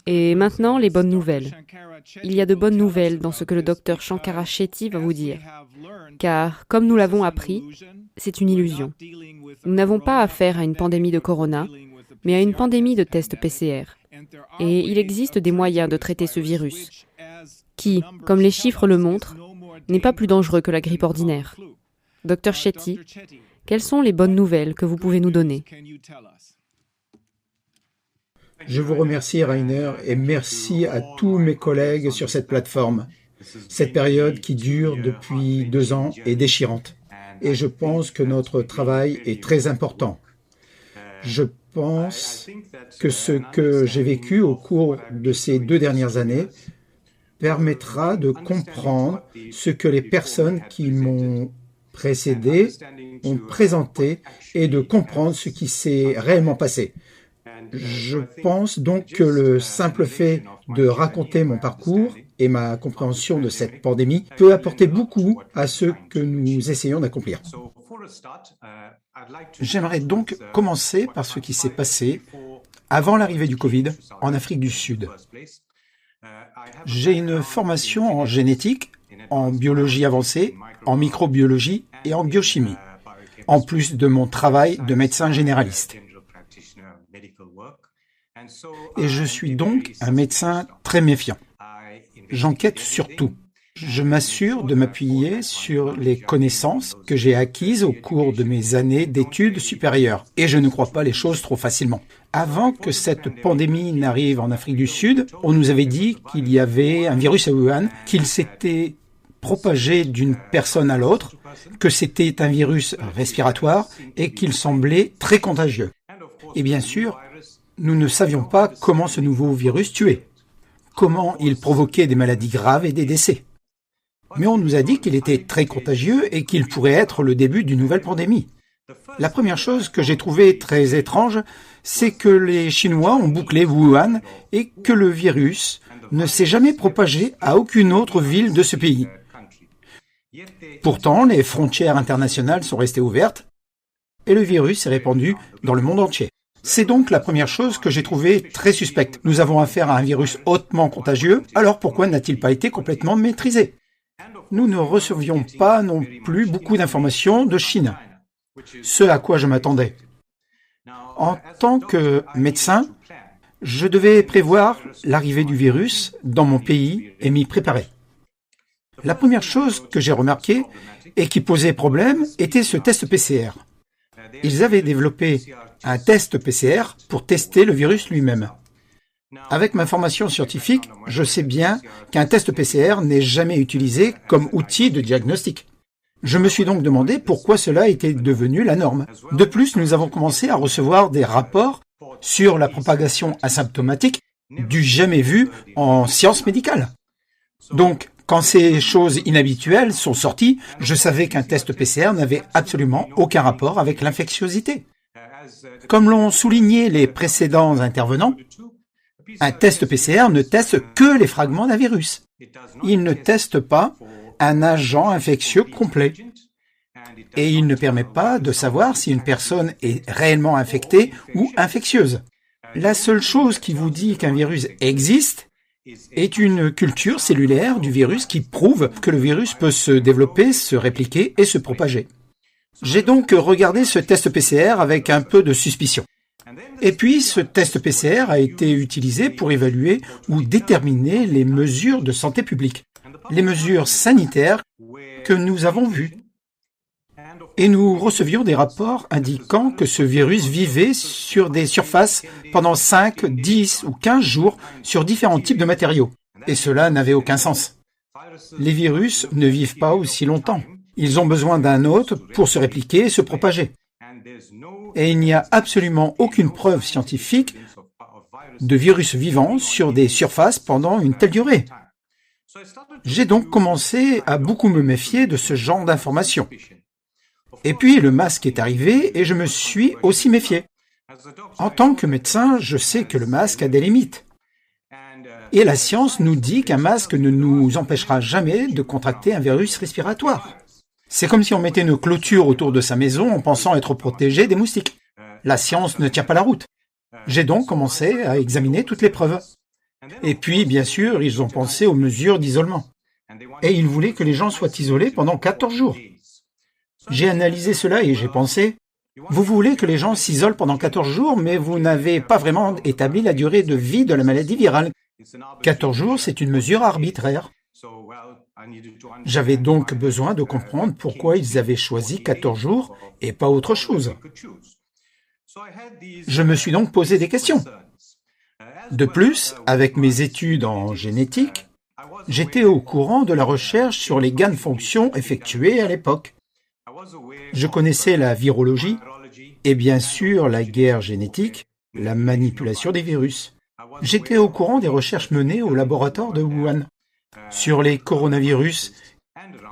Et maintenant, les bonnes nouvelles. Il y a de bonnes nouvelles dans ce que le docteur Shankara Shetty va vous dire. Car, comme nous l'avons appris, c'est une illusion. Nous n'avons pas affaire à une pandémie de corona, mais à une pandémie de tests PCR. Et il existe des moyens de traiter ce virus, qui, comme les chiffres le montrent, n'est pas plus dangereux que la grippe ordinaire. Docteur Shetty, quelles sont les bonnes nouvelles que vous pouvez nous donner ? Je vous remercie, Rainer, et merci à tous mes collègues sur cette plateforme. Cette période qui dure depuis 2 ans est déchirante. Et je pense que notre travail est très important. Je pense que ce que j'ai vécu au cours de ces 2 dernières années permettra de comprendre ce que les personnes qui m'ont précédé ont présenté et de comprendre ce qui s'est réellement passé. Je pense donc que le simple fait de raconter mon parcours et ma compréhension de cette pandémie peut apporter beaucoup à ce que nous essayons d'accomplir. J'aimerais donc commencer par ce qui s'est passé avant l'arrivée du Covid en Afrique du Sud. J'ai une formation en génétique, en biologie avancée, en microbiologie et en biochimie, en plus de mon travail de médecin généraliste. Et je suis donc un médecin très méfiant. J'enquête sur tout. Je m'assure de m'appuyer sur les connaissances que j'ai acquises au cours de mes années d'études supérieures. Et je ne crois pas les choses trop facilement. Avant que cette pandémie n'arrive en Afrique du Sud, on nous avait dit qu'il y avait un virus à Wuhan, qu'il s'était propagé d'une personne à l'autre, que c'était un virus respiratoire et qu'il semblait très contagieux. Et bien sûr, nous ne savions pas comment ce nouveau virus tuait, comment il provoquait des maladies graves et des décès. Mais on nous a dit qu'il était très contagieux et qu'il pourrait être le début d'une nouvelle pandémie. La première chose que j'ai trouvée très étrange, c'est que les Chinois ont bouclé Wuhan et que le virus ne s'est jamais propagé à aucune autre ville de ce pays. Pourtant, les frontières internationales sont restées ouvertes et le virus s'est répandu dans le monde entier. C'est donc la première chose que j'ai trouvée très suspecte. Nous avons affaire à un virus hautement contagieux, alors pourquoi n'a-t-il pas été complètement maîtrisé ? Nous ne recevions pas non plus beaucoup d'informations de Chine, ce à quoi je m'attendais. En tant que médecin, je devais prévoir l'arrivée du virus dans mon pays et m'y préparer. La première chose que j'ai remarquée et qui posait problème était ce test PCR. Ils avaient développé un test PCR pour tester le virus lui-même. Avec ma formation scientifique, je sais bien qu'un test PCR n'est jamais utilisé comme outil de diagnostic. Je me suis donc demandé pourquoi cela était devenu la norme. De plus, nous avons commencé à recevoir des rapports sur la propagation asymptomatique du jamais vu en sciences médicales. Donc, quand ces choses inhabituelles sont sorties, je savais qu'un test PCR n'avait absolument aucun rapport avec l'infectiosité. Comme l'ont souligné les précédents intervenants, un test PCR ne teste que les fragments d'un virus. Il ne teste pas un agent infectieux complet. Et il ne permet pas de savoir si une personne est réellement infectée ou infectieuse. La seule chose qui vous dit qu'un virus existe est une culture cellulaire du virus qui prouve que le virus peut se développer, se répliquer et se propager. J'ai donc regardé ce test PCR avec un peu de suspicion. Et puis, ce test PCR a été utilisé pour évaluer ou déterminer les mesures de santé publique, les mesures sanitaires que nous avons vues. Et nous recevions des rapports indiquant que ce virus vivait sur des surfaces pendant 5, 10 ou 15 jours sur différents types de matériaux. Et cela n'avait aucun sens. Les virus ne vivent pas aussi longtemps. Ils ont besoin d'un hôte pour se répliquer et se propager. Et il n'y a absolument aucune preuve scientifique de virus vivants sur des surfaces pendant une telle durée. J'ai donc commencé à beaucoup me méfier de ce genre d'informations. Et puis le masque est arrivé et je me suis aussi méfié. En tant que médecin, je sais que le masque a des limites. Et la science nous dit qu'un masque ne nous empêchera jamais de contracter un virus respiratoire. C'est comme si on mettait une clôture autour de sa maison en pensant être protégé des moustiques. La science ne tient pas la route. J'ai donc commencé à examiner toutes les preuves. Et puis, bien sûr, ils ont pensé aux mesures d'isolement. Et ils voulaient que les gens soient isolés pendant 14 jours. J'ai analysé cela et j'ai pensé, vous voulez que les gens s'isolent pendant 14 jours, mais vous n'avez pas vraiment établi la durée de vie de la maladie virale. 14 jours, c'est une mesure arbitraire. J'avais donc besoin de comprendre pourquoi ils avaient choisi 14 jours et pas autre chose. Je me suis donc posé des questions. De plus, avec mes études en génétique, j'étais au courant de la recherche sur les gains-de-fonction effectués à l'époque. Je connaissais la virologie et bien sûr la guerre génétique, la manipulation des virus. J'étais au courant des recherches menées au laboratoire de Wuhan sur les coronavirus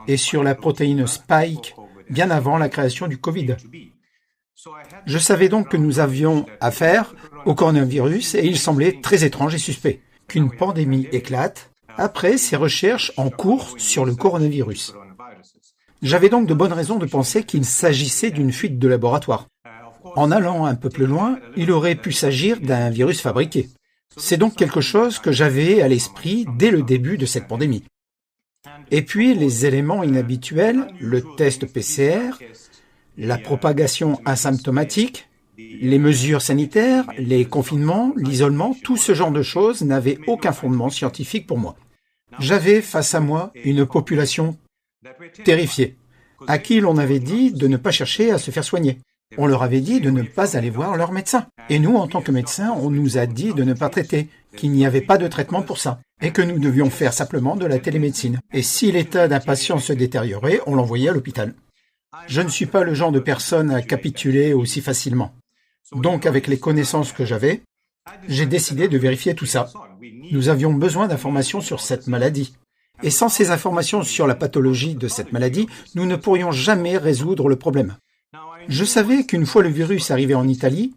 et sur la protéine Spike bien avant la création du Covid. Je savais donc que nous avions affaire au coronavirus et il semblait très étrange et suspect qu'une pandémie éclate après ces recherches en cours sur le coronavirus. J'avais donc de bonnes raisons de penser qu'il s'agissait d'une fuite de laboratoire. En allant un peu plus loin, il aurait pu s'agir d'un virus fabriqué. C'est donc quelque chose que j'avais à l'esprit dès le début de cette pandémie. Et puis les éléments inhabituels, le test PCR, la propagation asymptomatique, les mesures sanitaires, les confinements, l'isolement, tout ce genre de choses n'avaient aucun fondement scientifique pour moi. J'avais face à moi une population terrifiée, à qui l'on avait dit de ne pas chercher à se faire soigner. On leur avait dit de ne pas aller voir leur médecin. Et nous, en tant que médecins, on nous a dit de ne pas traiter, qu'il n'y avait pas de traitement pour ça, et que nous devions faire simplement de la télémédecine. Et si l'état d'un patient se détériorait, on l'envoyait à l'hôpital. Je ne suis pas le genre de personne à capituler aussi facilement. Donc, avec les connaissances que j'avais, j'ai décidé de vérifier tout ça. Nous avions besoin d'informations sur cette maladie. Et sans ces informations sur la pathologie de cette maladie, nous ne pourrions jamais résoudre le problème. Je savais qu'une fois le virus arrivé en Italie,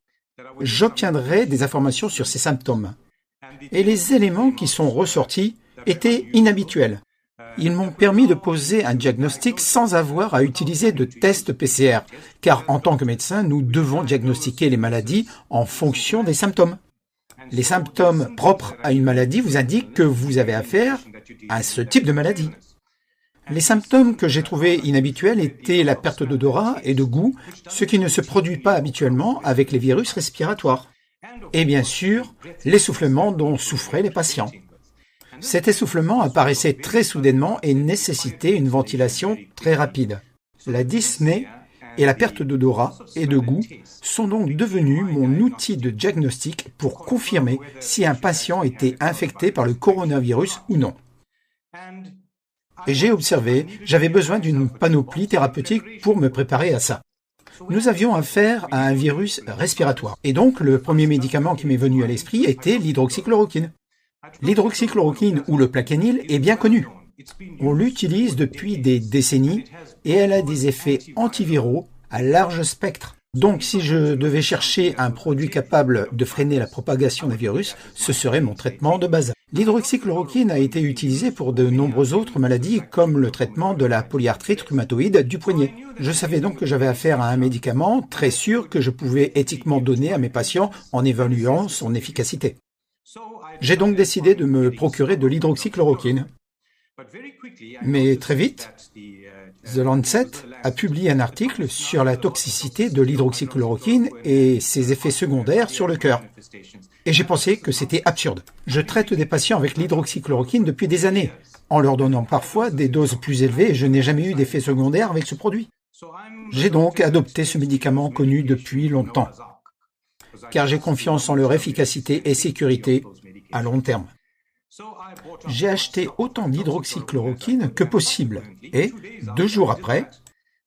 j'obtiendrais des informations sur ses symptômes. Et les éléments qui sont ressortis étaient inhabituels. Ils m'ont permis de poser un diagnostic sans avoir à utiliser de tests PCR, car en tant que médecin, nous devons diagnostiquer les maladies en fonction des symptômes. Les symptômes propres à une maladie vous indiquent que vous avez affaire à ce type de maladie. Les symptômes que j'ai trouvés inhabituels étaient la perte d'odorat et de goût, ce qui ne se produit pas habituellement avec les virus respiratoires. Et bien sûr, l'essoufflement dont souffraient les patients. Cet essoufflement apparaissait très soudainement et nécessitait une ventilation très rapide. La dyspnée et la perte d'odorat et de goût sont donc devenus mon outil de diagnostic pour confirmer si un patient était infecté par le coronavirus ou non. Et j'ai observé, j'avais besoin d'une panoplie thérapeutique pour me préparer à ça. Nous avions affaire à un virus respiratoire. Et donc, le premier médicament qui m'est venu à l'esprit était l'hydroxychloroquine. L'hydroxychloroquine ou le Plaquenil est bien connu. On l'utilise depuis des décennies et elle a des effets antiviraux à large spectre. Donc, si je devais chercher un produit capable de freiner la propagation des virus, ce serait mon traitement de base. L'hydroxychloroquine a été utilisée pour de nombreuses autres maladies, comme le traitement de la polyarthrite rhumatoïde du poignet. Je savais donc que j'avais affaire à un médicament très sûr que je pouvais éthiquement donner à mes patients en évaluant son efficacité. J'ai donc décidé de me procurer de l'hydroxychloroquine. Mais très vite, The Lancet a publié un article sur la toxicité de l'hydroxychloroquine et ses effets secondaires sur le cœur. Et j'ai pensé que c'était absurde. Je traite des patients avec l'hydroxychloroquine depuis des années, en leur donnant parfois des doses plus élevées et je n'ai jamais eu d'effets secondaires avec ce produit. J'ai donc adopté ce médicament connu depuis longtemps, car j'ai confiance en leur efficacité et sécurité à long terme. J'ai acheté autant d'hydroxychloroquine que possible et, 2 jours après,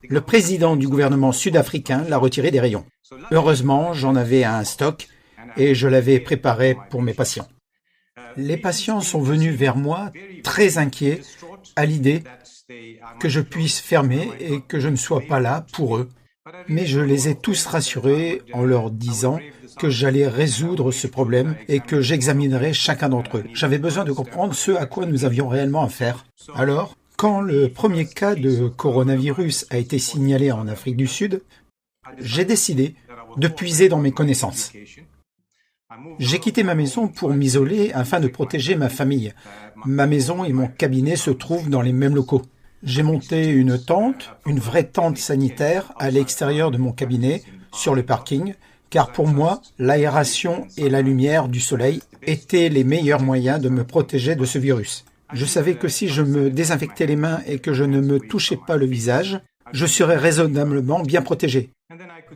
le président du gouvernement sud-africain l'a retiré des rayons. Heureusement, j'en avais un stock et je l'avais préparé pour mes patients. Les patients sont venus vers moi très inquiets à l'idée que je puisse fermer et que je ne sois pas là pour eux. Mais je les ai tous rassurés en leur disant que j'allais résoudre ce problème et que j'examinerais chacun d'entre eux. J'avais besoin de comprendre ce à quoi nous avions réellement affaire. Alors, quand le premier cas de coronavirus a été signalé en Afrique du Sud, j'ai décidé de puiser dans mes connaissances. J'ai quitté ma maison pour m'isoler afin de protéger ma famille. Ma maison et mon cabinet se trouvent dans les mêmes locaux. J'ai monté une tente, une vraie tente sanitaire, à l'extérieur de mon cabinet, sur le parking, car pour moi, l'aération et la lumière du soleil étaient les meilleurs moyens de me protéger de ce virus. Je savais que si je me désinfectais les mains et que je ne me touchais pas le visage, je serais raisonnablement bien protégé.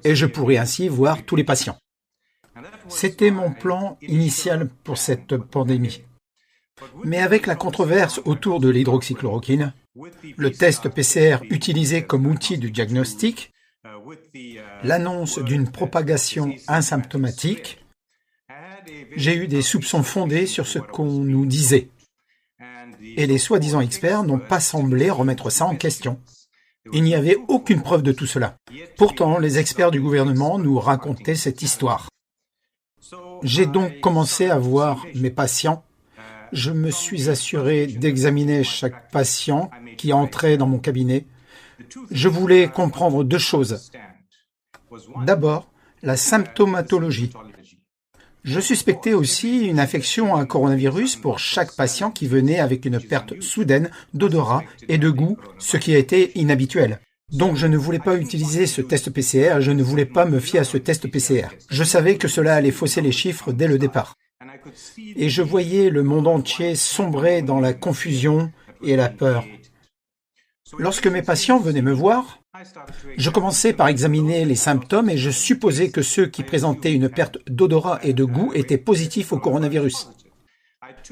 Et je pourrais ainsi voir tous les patients. C'était mon plan initial pour cette pandémie. Mais avec la controverse autour de l'hydroxychloroquine, le test PCR utilisé comme outil de diagnostic, l'annonce d'une propagation asymptomatique, j'ai eu des soupçons fondés sur ce qu'on nous disait. Et les soi-disant experts n'ont pas semblé remettre ça en question. Il n'y avait aucune preuve de tout cela. Pourtant, les experts du gouvernement nous racontaient cette histoire. J'ai donc commencé à voir mes patients. Je me suis assuré d'examiner chaque patient qui entrait dans mon cabinet. Je voulais comprendre deux choses. D'abord, la symptomatologie. Je suspectais aussi une infection à coronavirus pour chaque patient qui venait avec une perte soudaine d'odorat et de goût, ce qui a été inhabituel. Donc je ne voulais pas utiliser ce test PCR, je ne voulais pas me fier à ce test PCR. Je savais que cela allait fausser les chiffres dès le départ. Et je voyais le monde entier sombrer dans la confusion et la peur. Lorsque mes patients venaient me voir, je commençais par examiner les symptômes et je supposais que ceux qui présentaient une perte d'odorat et de goût étaient positifs au coronavirus.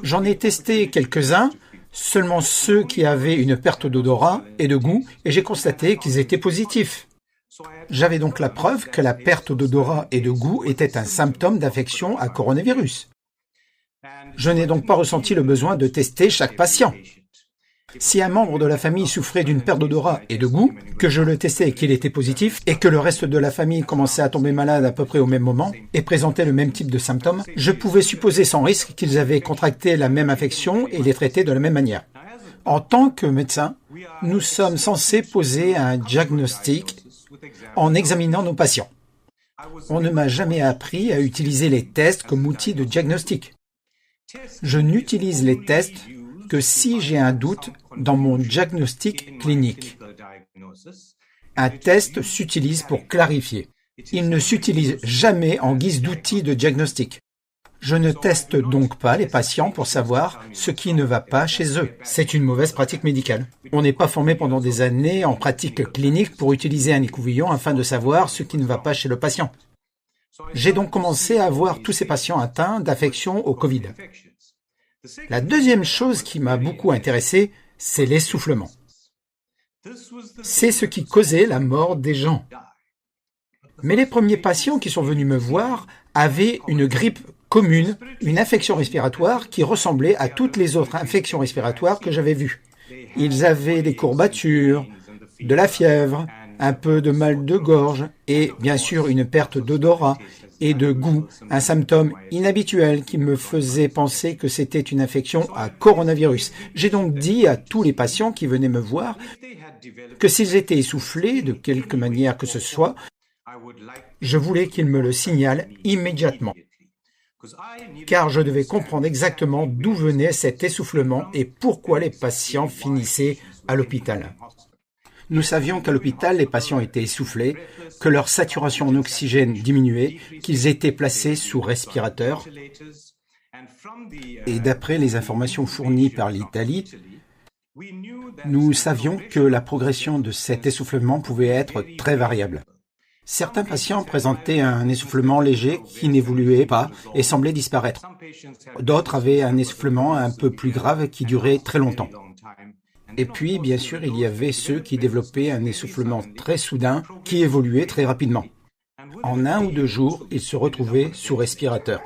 J'en ai testé quelques-uns, seulement ceux qui avaient une perte d'odorat et de goût, et j'ai constaté qu'ils étaient positifs. J'avais donc la preuve que la perte d'odorat et de goût était un symptôme d'infection à coronavirus. Je n'ai donc pas ressenti le besoin de tester chaque patient. Si un membre de la famille souffrait d'une perte d'odorat et de goût, que je le testais et qu'il était positif, et que le reste de la famille commençait à tomber malade à peu près au même moment et présentait le même type de symptômes, je pouvais supposer sans risque qu'ils avaient contracté la même infection et les traiter de la même manière. En tant que médecin, nous sommes censés poser un diagnostic en examinant nos patients. On ne m'a jamais appris à utiliser les tests comme outil de diagnostic. Je n'utilise les tests que si j'ai un doute dans mon diagnostic clinique. Un test s'utilise pour clarifier. Il ne s'utilise jamais en guise d'outil de diagnostic. Je ne teste donc pas les patients pour savoir ce qui ne va pas chez eux. C'est une mauvaise pratique médicale. On n'est pas formé pendant des années en pratique clinique pour utiliser un écouvillon afin de savoir ce qui ne va pas chez le patient. J'ai donc commencé à voir tous ces patients atteints d'affection au Covid. La deuxième chose qui m'a beaucoup intéressé, c'est l'essoufflement. C'est ce qui causait la mort des gens. Mais les premiers patients qui sont venus me voir avaient une grippe commune, une infection respiratoire qui ressemblait à toutes les autres infections respiratoires que j'avais vues. Ils avaient des courbatures, de la fièvre, un peu de mal de gorge et bien sûr une perte d'odorat et de goût, un symptôme inhabituel qui me faisait penser que c'était une infection à coronavirus. J'ai donc dit à tous les patients qui venaient me voir que s'ils étaient essoufflés de quelque manière que ce soit, je voulais qu'ils me le signalent immédiatement, car je devais comprendre exactement d'où venait cet essoufflement et pourquoi les patients finissaient à l'hôpital. Nous savions qu'à l'hôpital, les patients étaient essoufflés, que leur saturation en oxygène diminuait, qu'ils étaient placés sous respirateur. Et d'après les informations fournies par l'Italie, nous savions que la progression de cet essoufflement pouvait être très variable. Certains patients présentaient un essoufflement léger qui n'évoluait pas et semblait disparaître. D'autres avaient un essoufflement un peu plus grave qui durait très longtemps. Et puis, bien sûr, il y avait ceux qui développaient un essoufflement très soudain qui évoluait très rapidement. En 1 ou 2 jours, ils se retrouvaient sous respirateur.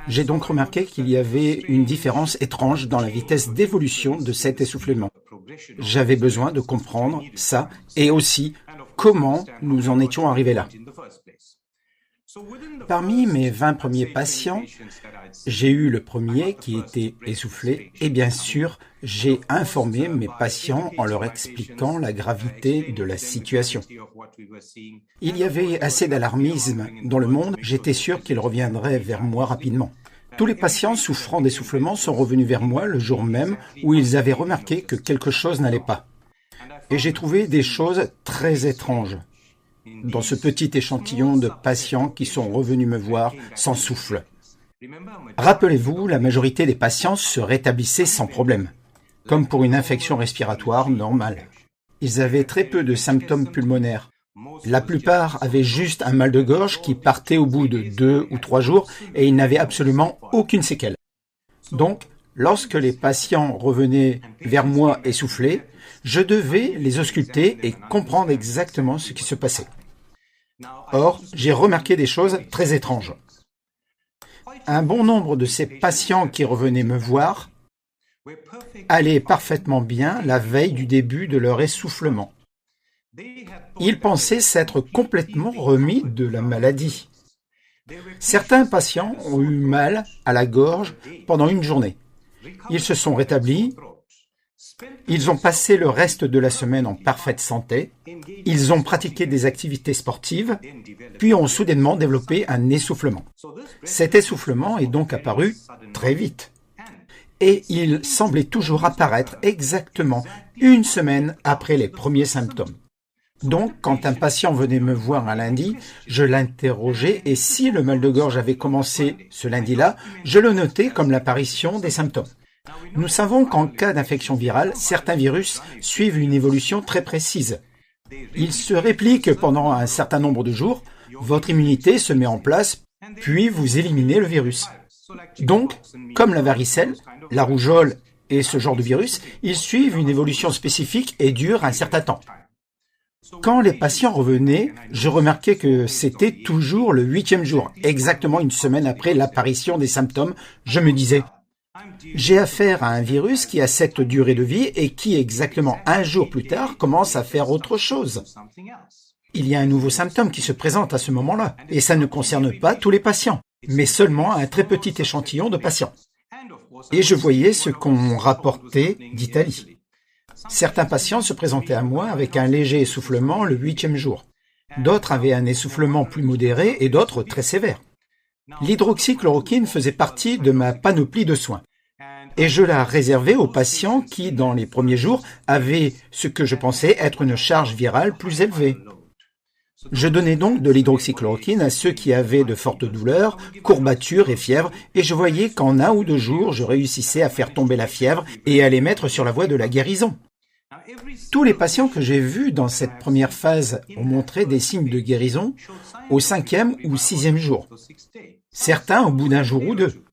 J'ai donc remarqué qu'il y avait une différence étrange dans la vitesse d'évolution de cet essoufflement. J'avais besoin de comprendre ça et aussi comment nous en étions arrivés là. Parmi mes 20 premiers patients, j'ai eu le premier qui était essoufflé et bien sûr, j'ai informé mes patients en leur expliquant la gravité de la situation. Il y avait assez d'alarmisme dans le monde, j'étais sûr qu'ils reviendraient vers moi rapidement. Tous les patients souffrant d'essoufflement sont revenus vers moi le jour même où ils avaient remarqué que quelque chose n'allait pas. Et j'ai trouvé des choses très étranges dans ce petit échantillon de patients qui sont revenus me voir sans souffle. Rappelez-vous, la majorité des patients se rétablissaient sans problème, comme pour une infection respiratoire normale. Ils avaient très peu de symptômes pulmonaires. La plupart avaient juste un mal de gorge qui partait au bout de 2 ou 3 jours et ils n'avaient absolument aucune séquelle. Donc, lorsque les patients revenaient vers moi essoufflés, je devais les ausculter et comprendre exactement ce qui se passait. Or, j'ai remarqué des choses très étranges. Un bon nombre de ces patients qui revenaient me voir allaient parfaitement bien la veille du début de leur essoufflement. Ils pensaient s'être complètement remis de la maladie. Certains patients ont eu mal à la gorge pendant une journée. Ils se sont rétablis. Ils ont passé le reste de la semaine en parfaite santé. Ils ont pratiqué des activités sportives, puis ont soudainement développé un essoufflement. Cet essoufflement est donc apparu très vite. Et il semblait toujours apparaître exactement une semaine après les premiers symptômes. Donc, quand un patient venait me voir un lundi, je l'interrogeais et si le mal de gorge avait commencé ce lundi-là, je le notais comme l'apparition des symptômes. Nous savons qu'en cas d'infection virale, certains virus suivent une évolution très précise. Ils se répliquent pendant un certain nombre de jours, votre immunité se met en place, puis vous éliminez le virus. Donc, comme la varicelle, la rougeole et ce genre de virus, ils suivent une évolution spécifique et durent un certain temps. Quand les patients revenaient, je remarquais que c'était toujours le 8e jour, exactement une semaine après l'apparition des symptômes. Je me disais, j'ai affaire à un virus qui a cette durée de vie et qui, exactement un jour plus tard, commence à faire autre chose. Il y a un nouveau symptôme qui se présente à ce moment-là, et ça ne concerne pas tous les patients, mais seulement un très petit échantillon de patients. Et je voyais ce qu'on rapportait d'Italie. Certains patients se présentaient à moi avec un léger essoufflement le 8e jour. D'autres avaient un essoufflement plus modéré et d'autres très sévère. L'hydroxychloroquine faisait partie de ma panoplie de soins. Et je la réservais aux patients qui, dans les premiers jours, avaient ce que je pensais être une charge virale plus élevée. Je donnais donc de l'hydroxychloroquine à ceux qui avaient de fortes douleurs, courbatures et fièvre, et je voyais qu'en 1 ou 2 jours, je réussissais à faire tomber la fièvre et à les mettre sur la voie de la guérison. Tous les patients que j'ai vus dans cette première phase ont montré des signes de guérison au 5e ou 6e jour. Certains au bout d'un jour ou 2.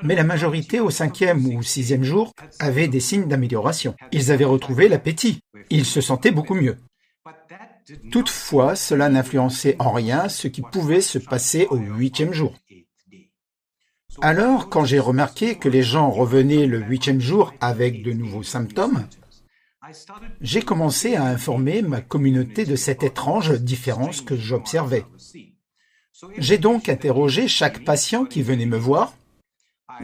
Mais la majorité au 5e ou 6e jour avaient des signes d'amélioration. Ils avaient retrouvé l'appétit. Ils se sentaient beaucoup mieux. Toutefois, cela n'influençait en rien ce qui pouvait se passer au 8e jour. Alors, quand j'ai remarqué que les gens revenaient le 8e jour avec de nouveaux symptômes, j'ai commencé à informer ma communauté de cette étrange différence que j'observais. J'ai donc interrogé chaque patient qui venait me voir.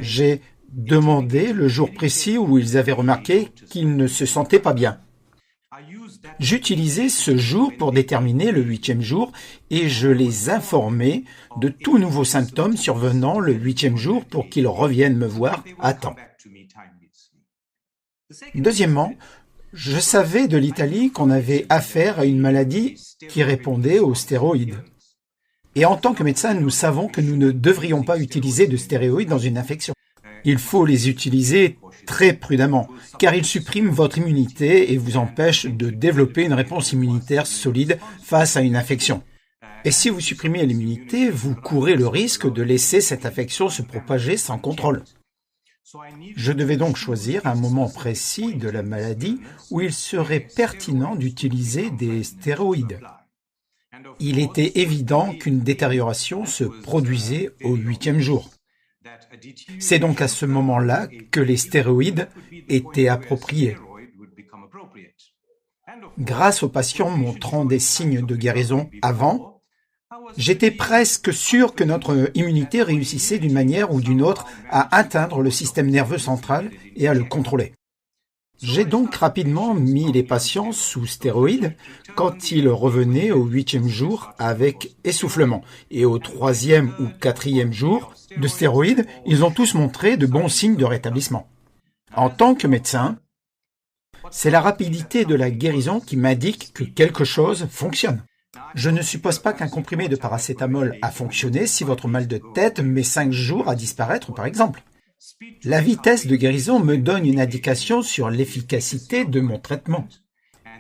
J'ai demandé le jour précis où ils avaient remarqué qu'ils ne se sentaient pas bien. J'utilisais ce jour pour déterminer le 8e jour et je les informais de tout nouveau symptôme survenant le 8e jour pour qu'ils reviennent me voir à temps. Deuxièmement, je savais de l'Italie qu'on avait affaire à une maladie qui répondait aux stéroïdes. Et en tant que médecin, nous savons que nous ne devrions pas utiliser de stéroïdes dans une infection. Il faut les utiliser très prudemment, car ils suppriment votre immunité et vous empêchent de développer une réponse immunitaire solide face à une infection. Et si vous supprimez l'immunité, vous courez le risque de laisser cette infection se propager sans contrôle. Je devais donc choisir un moment précis de la maladie où il serait pertinent d'utiliser des stéroïdes. Il était évident qu'une détérioration se produisait au 8e jour. C'est donc à ce moment-là que les stéroïdes étaient appropriés. Grâce aux patients montrant des signes de guérison avant, J'étais presque sûr que notre immunité réussissait d'une manière ou d'une autre à atteindre le système nerveux central et à le contrôler. J'ai donc rapidement mis les patients sous stéroïdes quand ils revenaient au 8e jour avec essoufflement. Et au 3e ou 4e jour de stéroïdes, ils ont tous montré de bons signes de rétablissement. En tant que médecin, c'est la rapidité de la guérison qui m'indique que quelque chose fonctionne. Je ne suppose pas qu'un comprimé de paracétamol a fonctionné si votre mal de tête met 5 jours à disparaître, par exemple. La vitesse de guérison me donne une indication sur l'efficacité de mon traitement.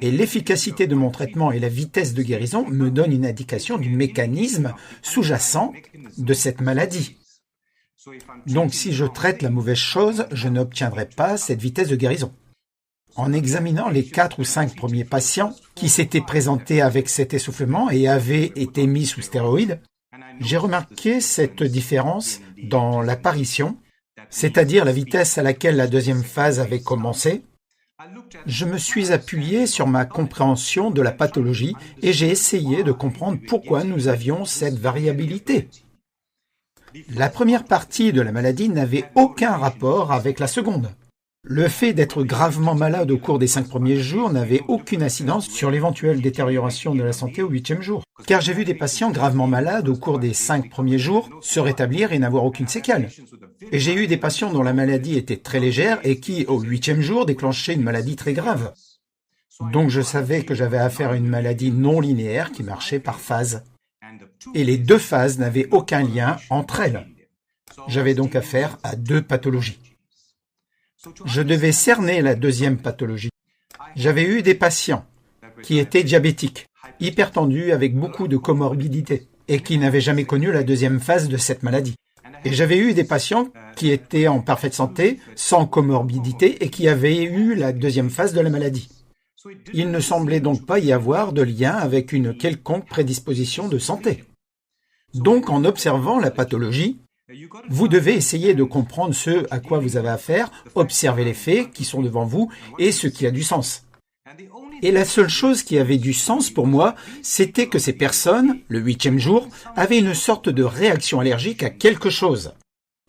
Et l'efficacité de mon traitement et la vitesse de guérison me donnent une indication du mécanisme sous-jacent de cette maladie. Donc si je traite la mauvaise chose, je n'obtiendrai pas cette vitesse de guérison. En examinant les 4 ou 5 premiers patients qui s'étaient présentés avec cet essoufflement et avaient été mis sous stéroïdes, j'ai remarqué cette différence dans l'apparition, c'est-à-dire la vitesse à laquelle la deuxième phase avait commencé. Je me suis appuyé sur ma compréhension de la pathologie et j'ai essayé de comprendre pourquoi nous avions cette variabilité. La première partie de la maladie n'avait aucun rapport avec la seconde. Le fait d'être gravement malade au cours des 5 premiers jours n'avait aucune incidence sur l'éventuelle détérioration de la santé au 8e jour. Car j'ai vu des patients gravement malades au cours des 5 premiers jours se rétablir et n'avoir aucune séquelle. Et j'ai eu des patients dont la maladie était très légère et qui, au 8e jour, déclenchaient une maladie très grave. Donc je savais que j'avais affaire à une maladie non linéaire qui marchait par phase. Et les 2 phases n'avaient aucun lien entre elles. J'avais donc affaire à 2 pathologies. Je devais cerner la deuxième pathologie. J'avais eu des patients qui étaient diabétiques, hypertendus avec beaucoup de comorbidités et qui n'avaient jamais connu la deuxième phase de cette maladie. Et j'avais eu des patients qui étaient en parfaite santé, sans comorbidité et qui avaient eu la deuxième phase de la maladie. Il ne semblait donc pas y avoir de lien avec une quelconque prédisposition de santé. Donc en observant la pathologie, vous devez essayer de comprendre ce à quoi vous avez affaire, observer les faits qui sont devant vous et ce qui a du sens. Et la seule chose qui avait du sens pour moi, c'était que ces personnes, le 8e jour, avaient une sorte de réaction allergique à quelque chose.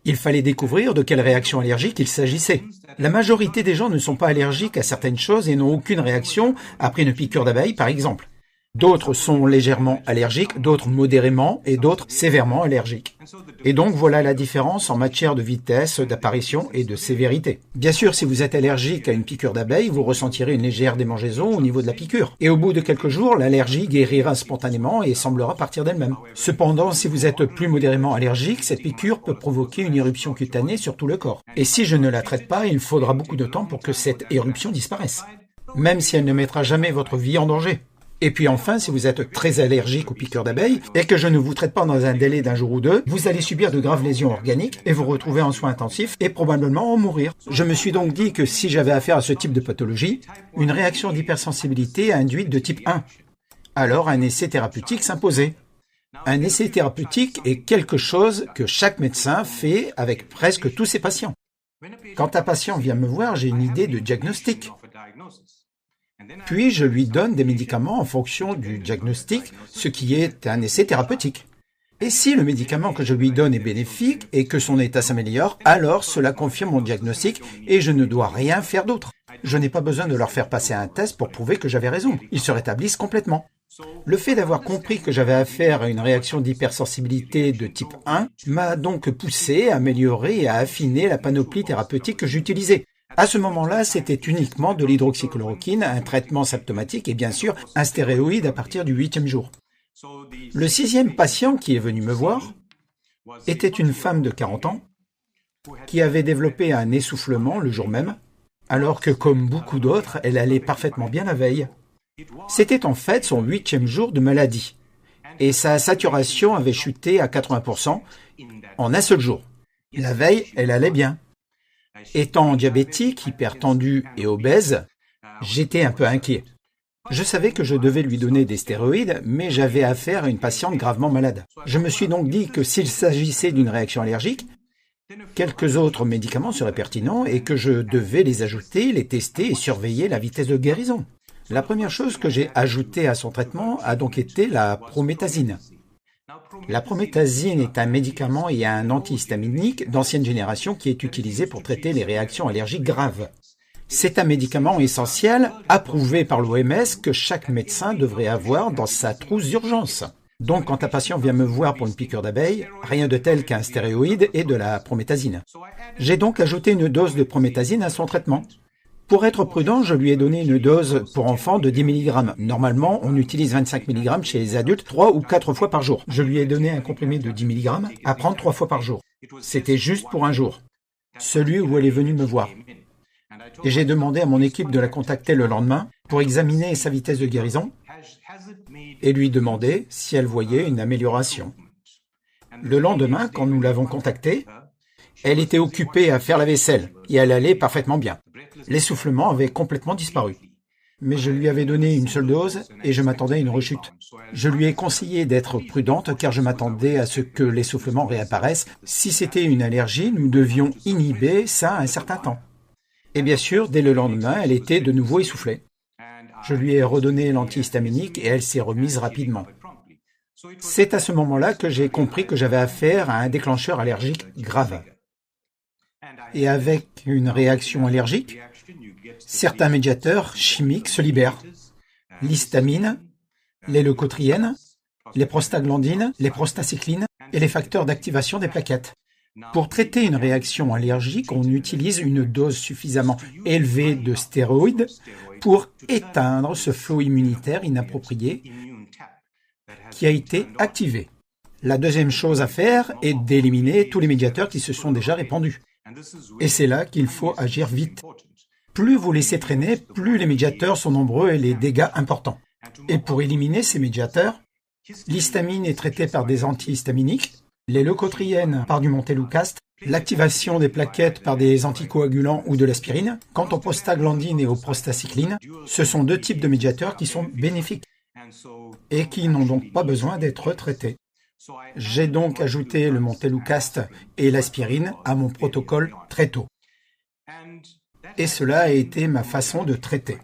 Il fallait découvrir de quelle réaction allergique il s'agissait. La majorité des gens ne sont pas allergiques à certaines choses et n'ont aucune réaction après une piqûre d'abeille, par exemple. D'autres sont légèrement allergiques, d'autres modérément et d'autres sévèrement allergiques. Et donc voilà la différence en matière de vitesse d'apparition et de sévérité. Bien sûr, si vous êtes allergique à une piqûre d'abeille, vous ressentirez une légère démangeaison au niveau de la piqûre. Et au bout de quelques jours, l'allergie guérira spontanément et semblera partir d'elle-même. Cependant, si vous êtes plus modérément allergique, cette piqûre peut provoquer une éruption cutanée sur tout le corps. Et si je ne la traite pas, il faudra beaucoup de temps pour que cette éruption disparaisse. Même si elle ne mettra jamais votre vie en danger. Et puis enfin, si vous êtes très allergique aux piqûres d'abeilles et que je ne vous traite pas dans un délai d'1 jour ou 2, vous allez subir de graves lésions organiques et vous retrouver en soins intensifs et probablement en mourir. Je me suis donc dit que si j'avais affaire à ce type de pathologie, une réaction d'hypersensibilité induite de type 1, alors un essai thérapeutique s'imposait. Un essai thérapeutique est quelque chose que chaque médecin fait avec presque tous ses patients. Quand un patient vient me voir, j'ai une idée de diagnostic. Puis je lui donne des médicaments en fonction du diagnostic, ce qui est un essai thérapeutique. Et si le médicament que je lui donne est bénéfique et que son état s'améliore, alors cela confirme mon diagnostic et je ne dois rien faire d'autre. Je n'ai pas besoin de leur faire passer un test pour prouver que j'avais raison. Ils se rétablissent complètement. Le fait d'avoir compris que j'avais affaire à une réaction d'hypersensibilité de type 1 m'a donc poussé à améliorer et à affiner la panoplie thérapeutique que j'utilisais. À ce moment-là, c'était uniquement de l'hydroxychloroquine, un traitement symptomatique et bien sûr un stéroïde à partir du 8e jour. Le 6e patient qui est venu me voir était une femme de 40 ans qui avait développé un essoufflement le jour même, alors que comme beaucoup d'autres, elle allait parfaitement bien la veille. C'était en fait son 8e jour de maladie et sa saturation avait chuté à 80% en un seul jour. La veille, elle allait bien. Étant diabétique, hypertendu et obèse, j'étais un peu inquiet. Je savais que je devais lui donner des stéroïdes, mais j'avais affaire à une patiente gravement malade. Je me suis donc dit que s'il s'agissait d'une réaction allergique, quelques autres médicaments seraient pertinents et que je devais les ajouter, les tester et surveiller la vitesse de guérison. La première chose que j'ai ajoutée à son traitement a donc été la prométhazine. La promethazine est un médicament et un antihistaminique d'ancienne génération qui est utilisé pour traiter les réactions allergiques graves. C'est un médicament essentiel, approuvé par l'OMS, que chaque médecin devrait avoir dans sa trousse d'urgence. Donc quand un patient vient me voir pour une piqûre d'abeille, rien de tel qu'un stéroïde et de la promethazine. J'ai donc ajouté une dose de promethazine à son traitement. Pour être prudent, je lui ai donné une dose pour enfants de 10 mg. Normalement, on utilise 25 mg chez les adultes 3 ou 4 fois par jour. Je lui ai donné un comprimé de 10 mg à prendre 3 fois par jour. C'était juste pour un jour, celui où elle est venue me voir. Et j'ai demandé à mon équipe de la contacter le lendemain pour examiner sa vitesse de guérison et lui demander si elle voyait une amélioration. Le lendemain, quand nous l'avons contactée, elle était occupée à faire la vaisselle et elle allait parfaitement bien. L'essoufflement avait complètement disparu. Mais je lui avais donné une seule dose et je m'attendais à une rechute. Je lui ai conseillé d'être prudente car je m'attendais à ce que l'essoufflement réapparaisse. Si c'était une allergie, nous devions inhiber ça un certain temps. Et bien sûr, dès le lendemain, elle était de nouveau essoufflée. Je lui ai redonné l'antihistaminique et elle s'est remise rapidement. C'est à ce moment-là que j'ai compris que j'avais affaire à un déclencheur allergique grave. Et avec une réaction allergique, certains médiateurs chimiques se libèrent. L'histamine, les leucotriènes, les prostaglandines, les prostacyclines et les facteurs d'activation des plaquettes. Pour traiter une réaction allergique, on utilise une dose suffisamment élevée de stéroïdes pour éteindre ce flot immunitaire inapproprié qui a été activé. La deuxième chose à faire est d'éliminer tous les médiateurs qui se sont déjà répandus. Et c'est là qu'il faut agir vite. Plus vous laissez traîner, plus les médiateurs sont nombreux et les dégâts importants. Et pour éliminer ces médiateurs, l'histamine est traitée par des antihistaminiques, les leucotriènes par du montelukast, l'activation des plaquettes par des anticoagulants ou de l'aspirine. Quant aux prostaglandines et aux prostacyclines, ce sont deux types de médiateurs qui sont bénéfiques et qui n'ont donc pas besoin d'être traités. J'ai donc ajouté le montelukast et l'aspirine à mon protocole très tôt. Et cela a été ma façon de traiter.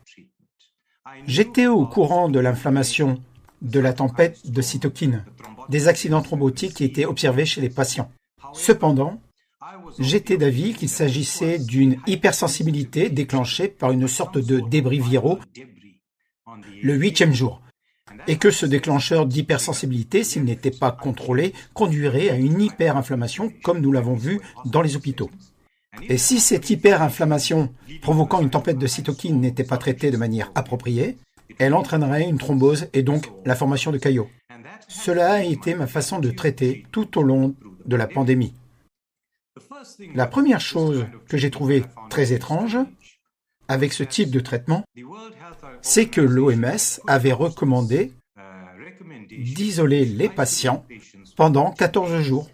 J'étais au courant de l'inflammation, de la tempête de cytokines, des accidents thrombotiques qui étaient observés chez les patients. Cependant, j'étais d'avis qu'il s'agissait d'une hypersensibilité déclenchée par une sorte de débris viraux le 8e jour, et que ce déclencheur d'hypersensibilité, s'il n'était pas contrôlé, conduirait à une hyperinflammation comme nous l'avons vu dans les hôpitaux. Et si cette hyperinflammation provoquant une tempête de cytokines n'était pas traitée de manière appropriée, elle entraînerait une thrombose et donc la formation de caillots. Cela a été ma façon de traiter tout au long de la pandémie. La première chose que j'ai trouvée très étrange avec ce type de traitement, c'est que l'OMS avait recommandé d'isoler les patients pendant 14 jours.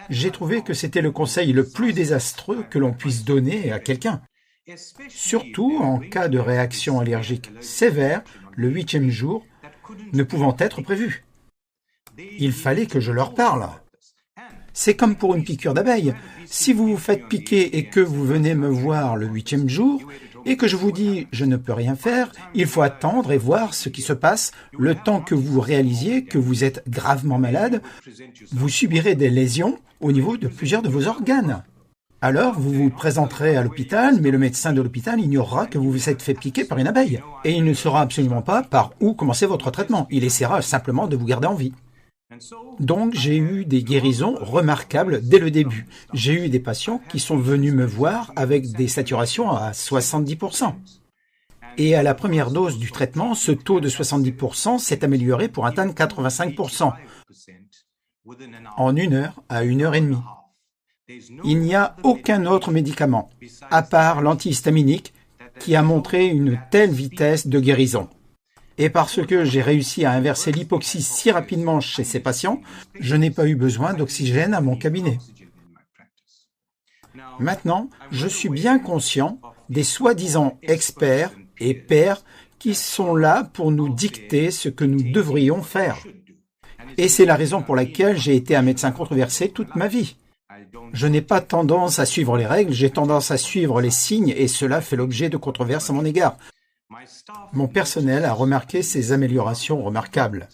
J'ai trouvé que c'était le conseil le plus désastreux que l'on puisse donner à quelqu'un, surtout en cas de réaction allergique sévère, le 8e jour ne pouvant être prévu. Il fallait que je leur parle. C'est comme pour une piqûre d'abeille. Si vous vous faites piquer et que vous venez me voir le 8e jour, et que je vous dis « je ne peux rien faire », il faut attendre et voir ce qui se passe le temps que vous réalisiez que vous êtes gravement malade. Vous subirez des lésions au niveau de plusieurs de vos organes. Alors, vous vous présenterez à l'hôpital, mais le médecin de l'hôpital ignorera que vous vous êtes fait piquer par une abeille. Et il ne saura absolument pas par où commencer votre traitement. Il essaiera simplement de vous garder en vie. Donc, j'ai eu des guérisons remarquables dès le début. J'ai eu des patients qui sont venus me voir avec des saturations à 70%. Et à la première dose du traitement, ce taux de 70% s'est amélioré pour atteindre 85% en 1 heure à 1 heure et demie. Il n'y a aucun autre médicament, à part l'antihistaminique, qui a montré une telle vitesse de guérison. Et parce que j'ai réussi à inverser l'hypoxie si rapidement chez ces patients, je n'ai pas eu besoin d'oxygène à mon cabinet. Maintenant, je suis bien conscient des soi-disant experts et pairs qui sont là pour nous dicter ce que nous devrions faire. Et c'est la raison pour laquelle j'ai été un médecin controversé toute ma vie. Je n'ai pas tendance à suivre les règles, j'ai tendance à suivre les signes et cela fait l'objet de controverses à mon égard. Mon personnel a remarqué ces améliorations remarquables.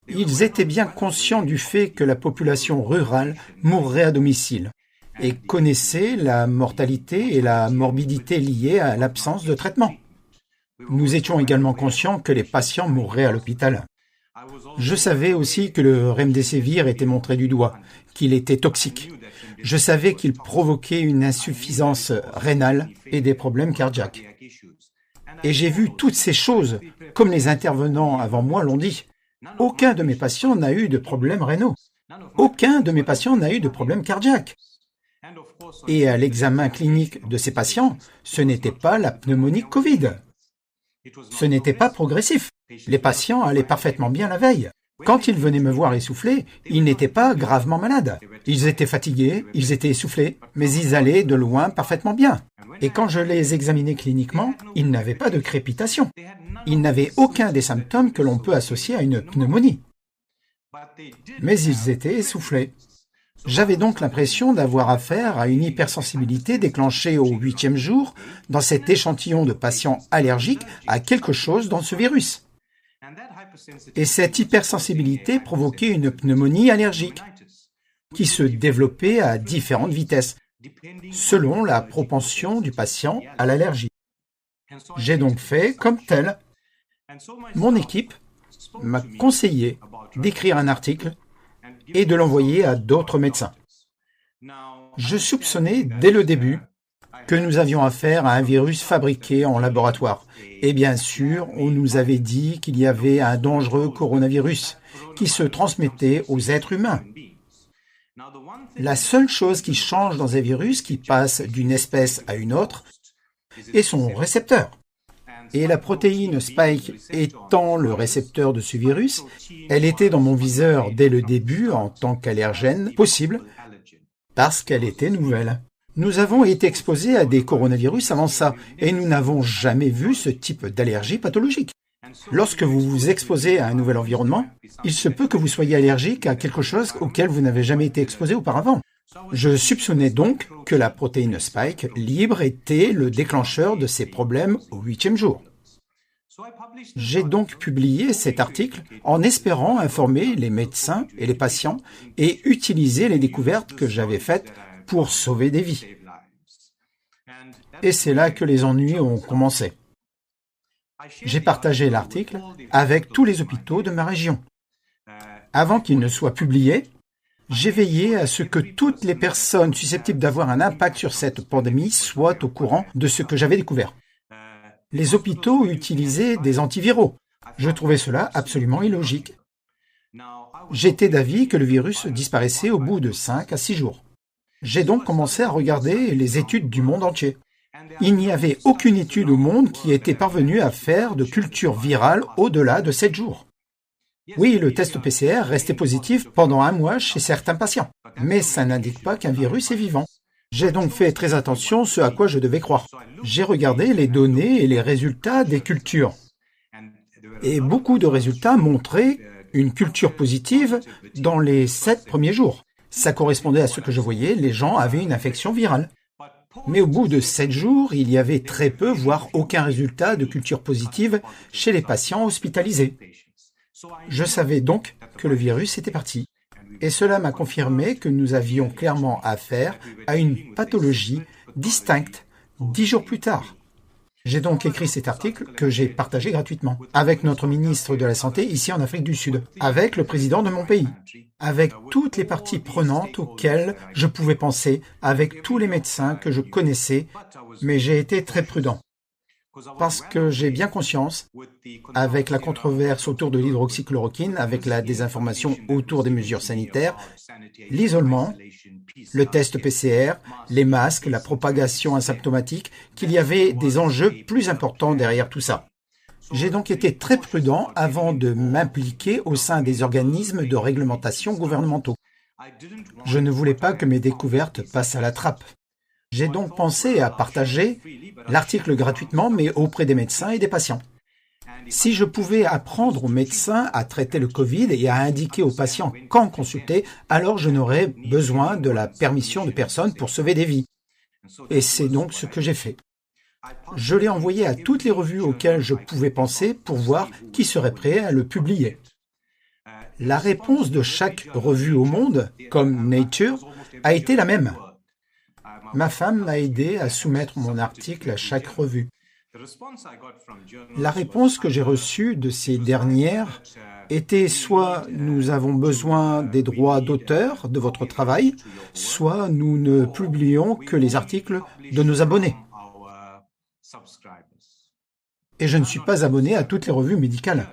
Ils étaient bien conscients du fait que la population rurale mourrait à domicile et connaissaient la mortalité et la morbidité liées à l'absence de traitement. Nous étions également conscients que les patients mourraient à l'hôpital. Je savais aussi que le remdesivir était montré du doigt, qu'il était toxique. Je savais qu'il provoquait une insuffisance rénale et des problèmes cardiaques. Et j'ai vu toutes ces choses, comme les intervenants avant moi l'ont dit. Aucun de mes patients n'a eu de problèmes rénaux. Aucun de mes patients n'a eu de problème cardiaque. Et à l'examen clinique de ces patients, ce n'était pas la pneumonie Covid. Ce n'était pas progressif. Les patients allaient parfaitement bien la veille. Quand ils venaient me voir essoufflé, ils n'étaient pas gravement malades. Ils étaient fatigués, ils étaient essoufflés, mais ils allaient de loin parfaitement bien. Et quand je les examinais cliniquement, ils n'avaient pas de crépitation. Ils n'avaient aucun des symptômes que l'on peut associer à une pneumonie. Mais ils étaient essoufflés. J'avais donc l'impression d'avoir affaire à une hypersensibilité déclenchée au 8e jour dans cet échantillon de patients allergiques à quelque chose dans ce virus. Et cette hypersensibilité provoquait une pneumonie allergique qui se développait à différentes vitesses, selon la propension du patient à l'allergie. J'ai donc fait comme tel. Mon équipe m'a conseillé d'écrire un article et de l'envoyer à d'autres médecins. Je soupçonnais dès le début que nous avions affaire à un virus fabriqué en laboratoire. Et bien sûr, on nous avait dit qu'il y avait un dangereux coronavirus qui se transmettait aux êtres humains. La seule chose qui change dans un virus qui passe d'une espèce à une autre est son récepteur. Et la protéine Spike étant le récepteur de ce virus, elle était dans mon viseur dès le début en tant qu'allergène possible parce qu'elle était nouvelle. Nous avons été exposés à des coronavirus avant ça et nous n'avons jamais vu ce type d'allergie pathologique. Lorsque vous vous exposez à un nouvel environnement, il se peut que vous soyez allergique à quelque chose auquel vous n'avez jamais été exposé auparavant. Je soupçonnais donc que la protéine Spike libre était le déclencheur de ces problèmes au 8e jour. J'ai donc publié cet article en espérant informer les médecins et les patients et utiliser les découvertes que j'avais faites pour sauver des vies. Et c'est là que les ennuis ont commencé. J'ai partagé l'article avec tous les hôpitaux de ma région. Avant qu'il ne soit publié, j'ai veillé à ce que toutes les personnes susceptibles d'avoir un impact sur cette pandémie soient au courant de ce que j'avais découvert. Les hôpitaux utilisaient des antiviraux. Je trouvais cela absolument illogique. J'étais d'avis que le virus disparaissait au bout de 5 à 6 jours. J'ai donc commencé à regarder les études du monde entier. Il n'y avait aucune étude au monde qui était parvenue à faire de culture virale au-delà de 7 jours. Oui, le test PCR restait positif pendant 1 mois chez certains patients, mais ça n'indique pas qu'un virus est vivant. J'ai donc fait très attention à ce à quoi je devais croire. J'ai regardé les données et les résultats des cultures. Et beaucoup de résultats montraient une culture positive dans les 7 premiers jours. Ça correspondait à ce que je voyais, les gens avaient une infection virale. Mais au bout de 7 jours, il y avait très peu, voire aucun résultat de culture positive chez les patients hospitalisés. Je savais donc que le virus était parti. Et cela m'a confirmé que nous avions clairement affaire à une pathologie distincte 10 jours plus tard. J'ai donc écrit cet article que j'ai partagé gratuitement avec notre ministre de la Santé ici en Afrique du Sud, avec le président de mon pays, avec toutes les parties prenantes auxquelles je pouvais penser, avec tous les médecins que je connaissais, mais j'ai été très prudent. Parce que j'ai bien conscience, avec la controverse autour de l'hydroxychloroquine, avec la désinformation autour des mesures sanitaires, l'isolement, le test PCR, les masques, la propagation asymptomatique, qu'il y avait des enjeux plus importants derrière tout ça. J'ai donc été très prudent avant de m'impliquer au sein des organismes de réglementation gouvernementaux. Je ne voulais pas que mes découvertes passent à la trappe. J'ai donc pensé à partager l'article gratuitement, mais auprès des médecins et des patients. Si je pouvais apprendre aux médecins à traiter le Covid et à indiquer aux patients quand consulter, alors je n'aurais besoin de la permission de personne pour sauver des vies. Et c'est donc ce que j'ai fait. Je l'ai envoyé à toutes les revues auxquelles je pouvais penser pour voir qui serait prêt à le publier. La réponse de chaque revue au monde, comme Nature, a été la même. Ma femme m'a aidé à soumettre mon article à chaque revue. La réponse que j'ai reçue de ces dernières était soit « nous avons besoin des droits d'auteur de votre travail », soit « nous ne publions que les articles de nos abonnés ». Et je ne suis pas abonné à toutes les revues médicales.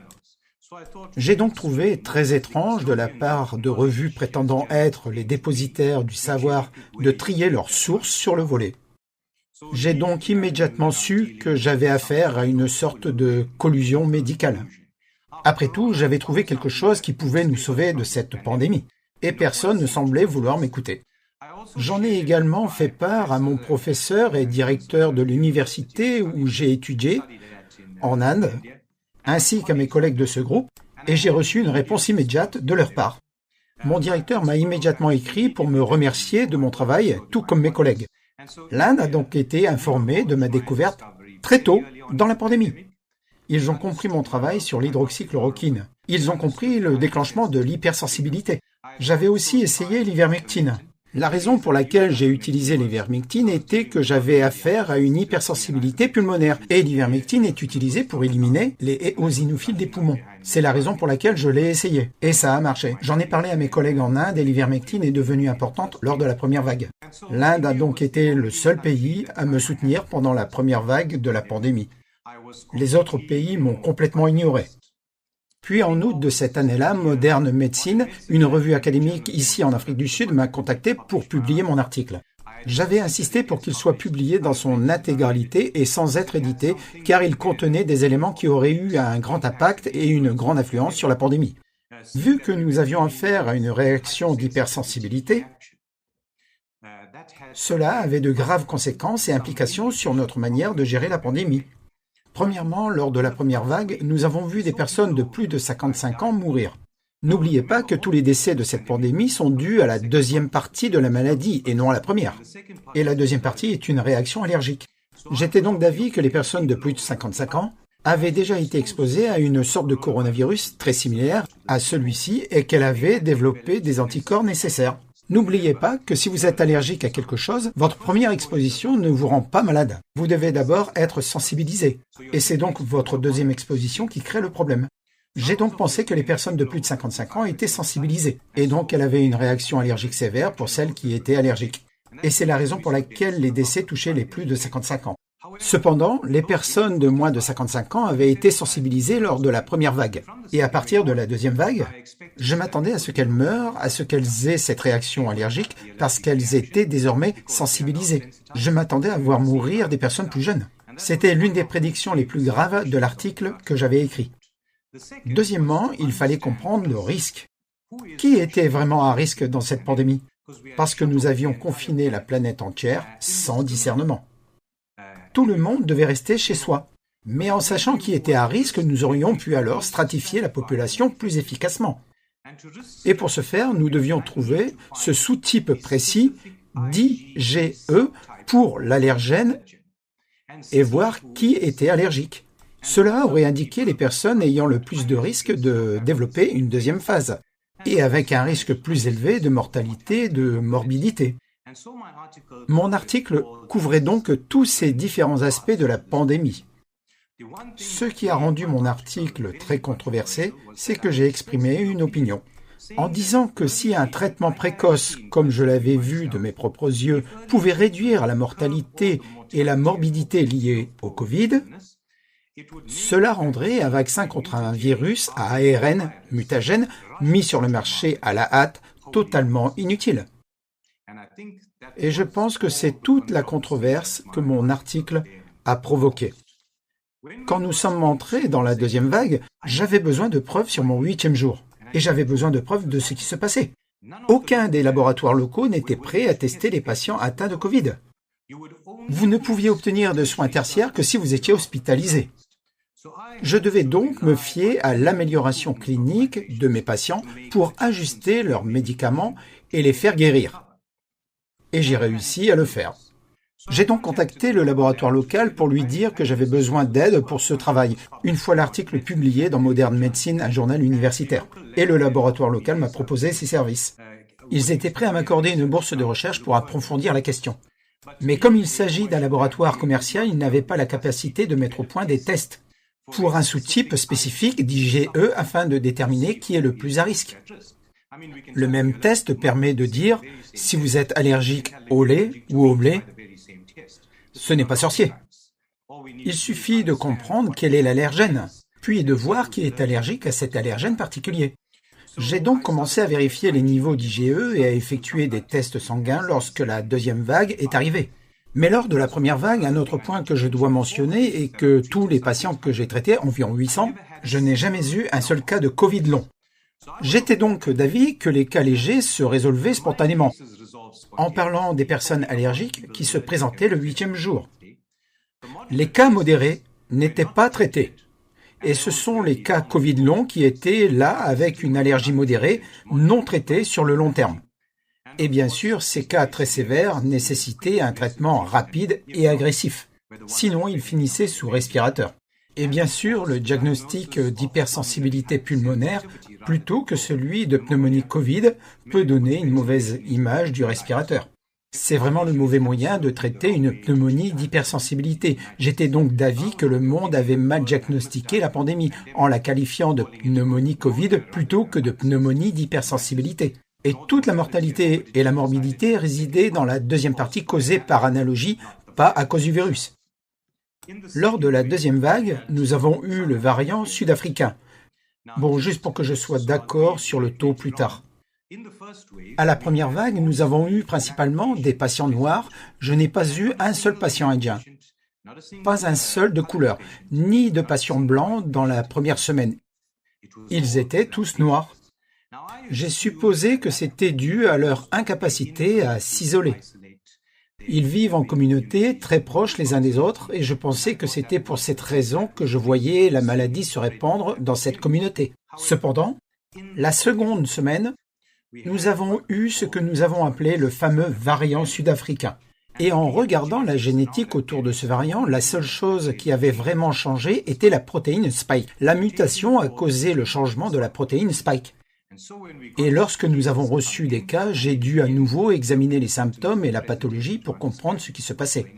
J'ai donc trouvé très étrange de la part de revues prétendant être les dépositaires du savoir de trier leurs sources sur le volet. J'ai donc immédiatement su que j'avais affaire à une sorte de collusion médicale. Après tout, j'avais trouvé quelque chose qui pouvait nous sauver de cette pandémie, et personne ne semblait vouloir m'écouter. J'en ai également fait part à mon professeur et directeur de l'université où j'ai étudié, en Inde, ainsi qu'à mes collègues de ce groupe, et j'ai reçu une réponse immédiate de leur part. Mon directeur m'a immédiatement écrit pour me remercier de mon travail, tout comme mes collègues. L'Inde a donc été informée de ma découverte très tôt dans la pandémie. Ils ont compris mon travail sur l'hydroxychloroquine. Ils ont compris le déclenchement de l'hypersensibilité. J'avais aussi essayé l'ivermectine. La raison pour laquelle j'ai utilisé l'ivermectine était que j'avais affaire à une hypersensibilité pulmonaire et l'ivermectine est utilisée pour éliminer les éosinophiles des poumons. C'est la raison pour laquelle je l'ai essayé et ça a marché. J'en ai parlé à mes collègues en Inde et l'ivermectine est devenue importante lors de la première vague. L'Inde a donc été le seul pays à me soutenir pendant la première vague de la pandémie. Les autres pays m'ont complètement ignoré. Puis en août de cette année-là, Modern Medicine, une revue académique ici en Afrique du Sud, m'a contacté pour publier mon article. J'avais insisté pour qu'il soit publié dans son intégralité et sans être édité, car il contenait des éléments qui auraient eu un grand impact et une grande influence sur la pandémie. Vu que nous avions affaire à une réaction d'hypersensibilité, cela avait de graves conséquences et implications sur notre manière de gérer la pandémie. Premièrement, lors de la première vague, nous avons vu des personnes de plus de 55 ans mourir. N'oubliez pas que tous les décès de cette pandémie sont dus à la deuxième partie de la maladie et non à la première. Et la deuxième partie est une réaction allergique. J'étais donc d'avis que les personnes de plus de 55 ans avaient déjà été exposées à une sorte de coronavirus très similaire à celui-ci et qu'elles avaient développé des anticorps nécessaires. N'oubliez pas que si vous êtes allergique à quelque chose, votre première exposition ne vous rend pas malade. Vous devez d'abord être sensibilisé. Et c'est donc votre deuxième exposition qui crée le problème. J'ai donc pensé que les personnes de plus de 55 ans étaient sensibilisées. Et donc elles avaient une réaction allergique sévère pour celles qui étaient allergiques. Et c'est la raison pour laquelle les décès touchaient les plus de 55 ans. Cependant, les personnes de moins de 55 ans avaient été sensibilisées lors de la première vague. Et à partir de la deuxième vague, je m'attendais à ce qu'elles meurent, à ce qu'elles aient cette réaction allergique, parce qu'elles étaient désormais sensibilisées. Je m'attendais à voir mourir des personnes plus jeunes. C'était l'une des prédictions les plus graves de l'article que j'avais écrit. Deuxièmement, il fallait comprendre le risque. Qui était vraiment à risque dans cette pandémie? Parce que nous avions confiné la planète entière sans discernement. Tout le monde devait rester chez soi. Mais en sachant qui était à risque, nous aurions pu alors stratifier la population plus efficacement. Et pour ce faire, nous devions trouver ce sous-type précis d'IgE pour l'allergène et voir qui était allergique. Cela aurait indiqué les personnes ayant le plus de risques de développer une deuxième phase, et avec un risque plus élevé de mortalité, de morbidité. Mon article couvrait donc tous ces différents aspects de la pandémie. Ce qui a rendu mon article très controversé, c'est que j'ai exprimé une opinion. En disant que si un traitement précoce, comme je l'avais vu de mes propres yeux, pouvait réduire la mortalité et la morbidité liées au Covid, cela rendrait un vaccin contre un virus à ARN mutagène mis sur le marché à la hâte totalement inutile. Et je pense que c'est toute la controverse que mon article a provoquée. Quand nous sommes entrés dans la deuxième vague, j'avais besoin de preuves sur mon 8e jour. Et j'avais besoin de preuves de ce qui se passait. Aucun des laboratoires locaux n'était prêt à tester les patients atteints de Covid. Vous ne pouviez obtenir de soins tertiaires que si vous étiez hospitalisé. Je devais donc me fier à l'amélioration clinique de mes patients pour ajuster leurs médicaments et les faire guérir. Et j'ai réussi à le faire. J'ai donc contacté le laboratoire local pour lui dire que j'avais besoin d'aide pour ce travail, une fois l'article publié dans Modern Medicine, un journal universitaire. Et le laboratoire local m'a proposé ses services. Ils étaient prêts à m'accorder une bourse de recherche pour approfondir la question. Mais comme il s'agit d'un laboratoire commercial, ils n'avaient pas la capacité de mettre au point des tests pour un sous-type spécifique d'IgE afin de déterminer qui est le plus à risque. Le même test permet de dire si vous êtes allergique au lait ou au blé. Ce n'est pas sorcier. Il suffit de comprendre quel est l'allergène, puis de voir qui est allergique à cet allergène particulier. J'ai donc commencé à vérifier les niveaux d'IgE et à effectuer des tests sanguins lorsque la deuxième vague est arrivée. Mais lors de la première vague, un autre point que je dois mentionner est que tous les patients que j'ai traités, environ 800, je n'ai jamais eu un seul cas de Covid long. J'étais donc d'avis que les cas légers se résolvaient spontanément, en parlant des personnes allergiques qui se présentaient le 8e jour. Les cas modérés n'étaient pas traités. Et ce sont les cas Covid long qui étaient là avec une allergie modérée, non traitée sur le long terme. Et bien sûr, ces cas très sévères nécessitaient un traitement rapide et agressif. Sinon, ils finissaient sous respirateur. Et bien sûr, le diagnostic d'hypersensibilité pulmonaire, plutôt que celui de pneumonie Covid, peut donner une mauvaise image du respirateur. C'est vraiment le mauvais moyen de traiter une pneumonie d'hypersensibilité. J'étais donc d'avis que le monde avait mal diagnostiqué la pandémie en la qualifiant de pneumonie Covid plutôt que de pneumonie d'hypersensibilité. Et toute la mortalité et la morbidité résidaient dans la deuxième partie causée par analogie, pas à cause du virus. Lors de la deuxième vague, nous avons eu le variant sud-africain. Bon, juste pour que je sois d'accord sur le taux plus tard. À la première vague, nous avons eu principalement des patients noirs. Je n'ai pas eu un seul patient indien. Pas un seul de couleur, ni de patients blancs dans la première semaine. Ils étaient tous noirs. J'ai supposé que c'était dû à leur incapacité à s'isoler. Ils vivent en communauté, très proches les uns des autres, et je pensais que c'était pour cette raison que je voyais la maladie se répandre dans cette communauté. Cependant, la seconde semaine, nous avons eu ce que nous avons appelé le fameux variant sud-africain. Et en regardant la génétique autour de ce variant, la seule chose qui avait vraiment changé était la protéine spike. La mutation a causé le changement de la protéine spike. Et lorsque nous avons reçu des cas, j'ai dû à nouveau examiner les symptômes et la pathologie pour comprendre ce qui se passait.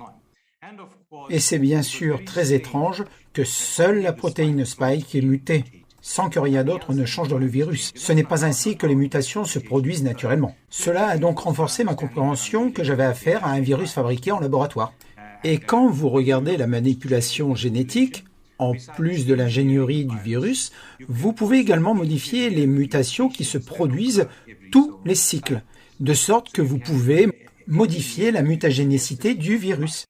Et c'est bien sûr très étrange que seule la protéine spike est mutée, sans que rien d'autre ne change dans le virus. Ce n'est pas ainsi que les mutations se produisent naturellement. Cela a donc renforcé ma compréhension que j'avais affaire à un virus fabriqué en laboratoire. Et quand vous regardez la manipulation génétique, en plus de l'ingénierie du virus, vous pouvez également modifier les mutations qui se produisent tous les cycles, de sorte que vous pouvez modifier la mutagénicité du virus.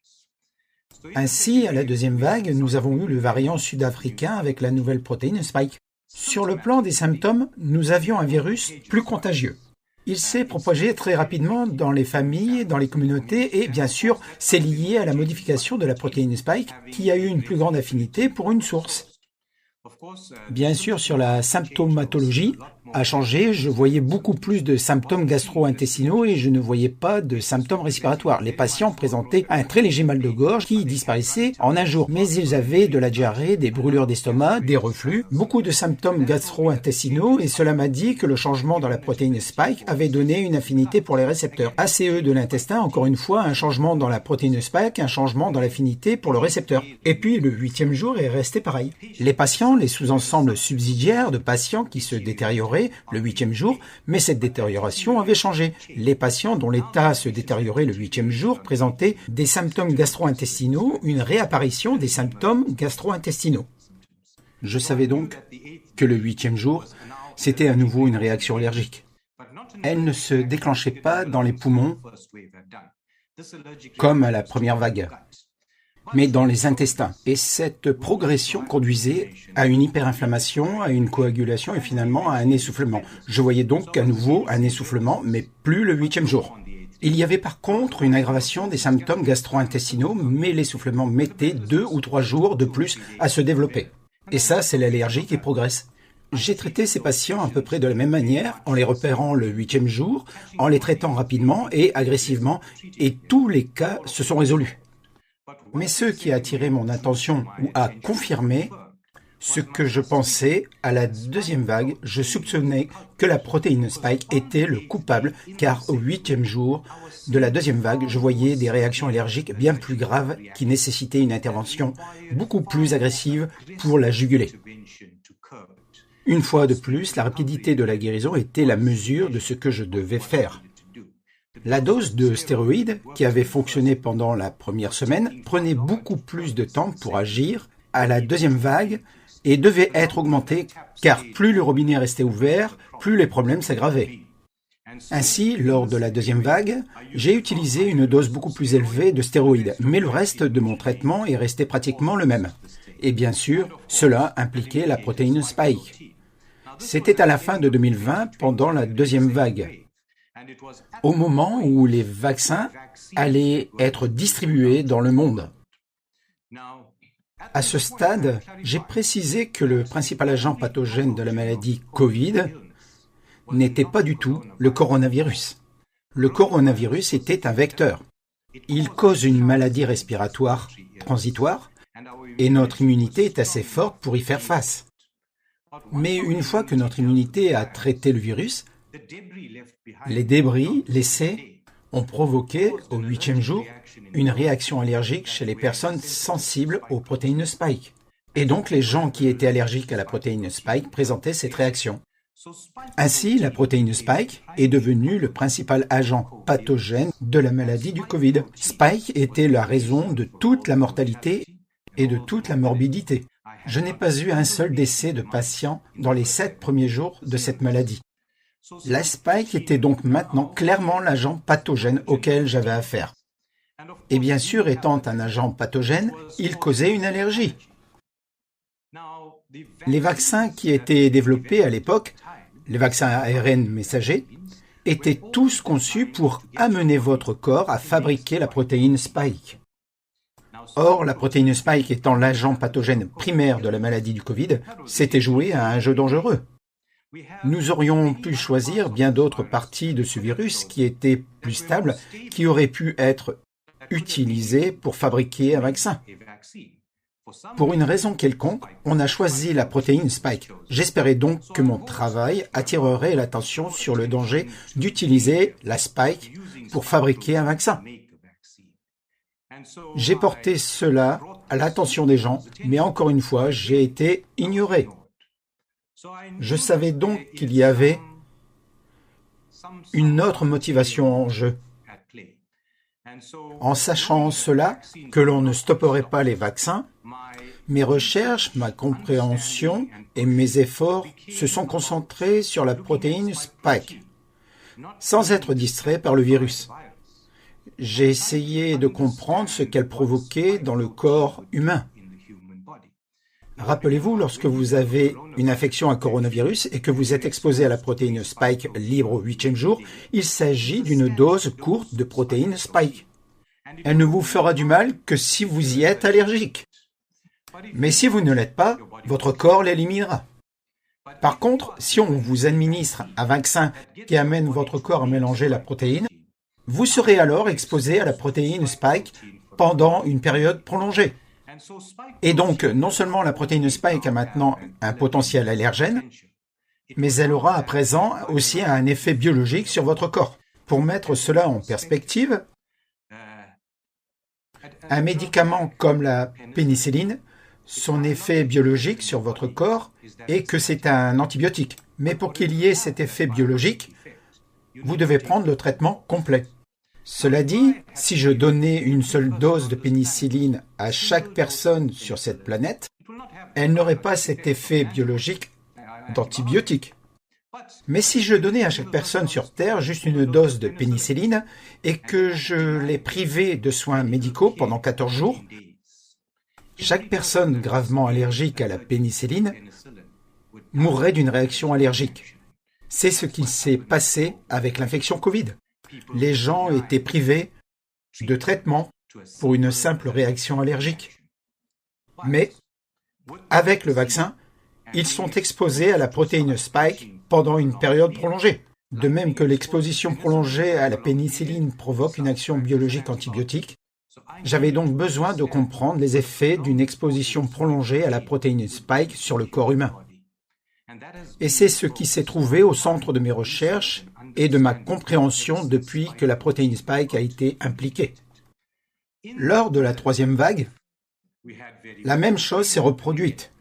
Ainsi, à la deuxième vague, nous avons eu le variant sud-africain avec la nouvelle protéine spike. Sur le plan des symptômes, nous avions un virus plus contagieux. Il s'est propagé très rapidement dans les familles, dans les communautés et bien sûr, c'est lié à la modification de la protéine spike qui a eu une plus grande affinité pour une source. Bien sûr, sur la symptomatologie a changé, je voyais beaucoup plus de symptômes gastro-intestinaux et je ne voyais pas de symptômes respiratoires. Les patients présentaient un très léger mal de gorge qui disparaissait en un jour, mais ils avaient de la diarrhée, des brûlures d'estomac, des reflux, beaucoup de symptômes gastro-intestinaux et cela m'a dit que le changement dans la protéine spike avait donné une affinité pour les récepteurs. ACE de l'intestin, encore une fois, un changement dans la protéine spike, un changement dans l'affinité pour le récepteur. Et puis le 8e jour est resté pareil. Les patients, les sous-ensembles subsidiaires de patients qui se détérioraient le 8e jour, mais cette détérioration avait changé. Les patients dont l'état se détériorait le 8e jour présentaient des symptômes gastro-intestinaux, une réapparition des symptômes gastro-intestinaux. Je savais donc que le 8e jour, c'était à nouveau une réaction allergique. Elle ne se déclenchait pas dans les poumons comme à la première vague, mais dans les intestins. Et cette progression conduisait à une hyperinflammation, à une coagulation et finalement à un essoufflement. Je voyais donc à nouveau un essoufflement, mais plus le 8e jour. Il y avait par contre une aggravation des symptômes gastro-intestinaux, mais l'essoufflement mettait 2 ou 3 jours de plus à se développer. Et ça, c'est l'allergie qui progresse. J'ai traité ces patients à peu près de la même manière, en les repérant le 8e jour, en les traitant rapidement et agressivement, et tous les cas se sont résolus. Mais ce qui a attiré mon attention ou a confirmé ce que je pensais à la deuxième vague, je soupçonnais que la protéine Spike était le coupable, car au 8e jour de la deuxième vague, je voyais des réactions allergiques bien plus graves qui nécessitaient une intervention beaucoup plus agressive pour la juguler. Une fois de plus, la rapidité de la guérison était la mesure de ce que je devais faire. La dose de stéroïdes, qui avait fonctionné pendant la première semaine, prenait beaucoup plus de temps pour agir à la deuxième vague et devait être augmentée, car plus le robinet restait ouvert, plus les problèmes s'aggravaient. Ainsi, lors de la deuxième vague, j'ai utilisé une dose beaucoup plus élevée de stéroïdes, mais le reste de mon traitement est resté pratiquement le même. Et bien sûr, cela impliquait la protéine Spike. C'était à la fin de 2020, pendant la deuxième vague, au moment où les vaccins allaient être distribués dans le monde. À ce stade, j'ai précisé que le principal agent pathogène de la maladie Covid n'était pas du tout le coronavirus. Le coronavirus était un vecteur. Il cause une maladie respiratoire transitoire et notre immunité est assez forte pour y faire face. Mais une fois que notre immunité a traité le virus, les débris laissés ont provoqué, au 8e jour, une réaction allergique chez les personnes sensibles aux protéines Spike. Et donc les gens qui étaient allergiques à la protéine Spike présentaient cette réaction. Ainsi, la protéine Spike est devenue le principal agent pathogène de la maladie du Covid. Spike était la raison de toute la mortalité et de toute la morbidité. Je n'ai pas eu un seul décès de patient dans les 7 premiers jours de cette maladie. La Spike était donc maintenant clairement l'agent pathogène auquel j'avais affaire. Et bien sûr, étant un agent pathogène, il causait une allergie. Les vaccins qui étaient développés à l'époque, les vaccins ARN messagers, étaient tous conçus pour amener votre corps à fabriquer la protéine Spike. Or, la protéine Spike étant l'agent pathogène primaire de la maladie du Covid, c'était jouer à un jeu dangereux. Nous aurions pu choisir bien d'autres parties de ce virus qui étaient plus stables, qui auraient pu être utilisées pour fabriquer un vaccin. Pour une raison quelconque, on a choisi la protéine Spike. J'espérais donc que mon travail attirerait l'attention sur le danger d'utiliser la Spike pour fabriquer un vaccin. J'ai porté cela à l'attention des gens, mais encore une fois, j'ai été ignoré. Je savais donc qu'il y avait une autre motivation en jeu. En sachant cela, que l'on ne stopperait pas les vaccins, mes recherches, ma compréhension et mes efforts se sont concentrés sur la protéine Spike, sans être distrait par le virus. J'ai essayé de comprendre ce qu'elle provoquait dans le corps humain. Rappelez-vous, lorsque vous avez une infection à coronavirus et que vous êtes exposé à la protéine Spike libre au 8e jour, il s'agit d'une dose courte de protéine Spike. Elle ne vous fera du mal que si vous y êtes allergique. Mais si vous ne l'êtes pas, votre corps l'éliminera. Par contre, si on vous administre un vaccin qui amène votre corps à mélanger la protéine, vous serez alors exposé à la protéine Spike pendant une période prolongée. Et donc, non seulement la protéine Spike a maintenant un potentiel allergène, mais elle aura à présent aussi un effet biologique sur votre corps. Pour mettre cela en perspective, un médicament comme la pénicilline, son effet biologique sur votre corps est que c'est un antibiotique. Mais pour qu'il y ait cet effet biologique, vous devez prendre le traitement complet. Cela dit, si je donnais une seule dose de pénicilline à chaque personne sur cette planète, elle n'aurait pas cet effet biologique d'antibiotique. Mais si je donnais à chaque personne sur Terre juste une dose de pénicilline et que je les privais de soins médicaux pendant 14 jours, chaque personne gravement allergique à la pénicilline mourrait d'une réaction allergique. C'est ce qui s'est passé avec l'infection Covid. Les gens étaient privés de traitement pour une simple réaction allergique. Mais, avec le vaccin, Ils sont exposés à la protéine spike pendant une période prolongée. De même que l'exposition prolongée à la pénicilline provoque une action biologique antibiotique, j'avais donc besoin de comprendre les effets d'une exposition prolongée à la protéine spike sur le corps humain. Et c'est ce qui s'est trouvé au centre de mes recherches et de ma compréhension depuis que la protéine spike a été impliquée. Lors de la troisième vague, la même chose s'est reproduite.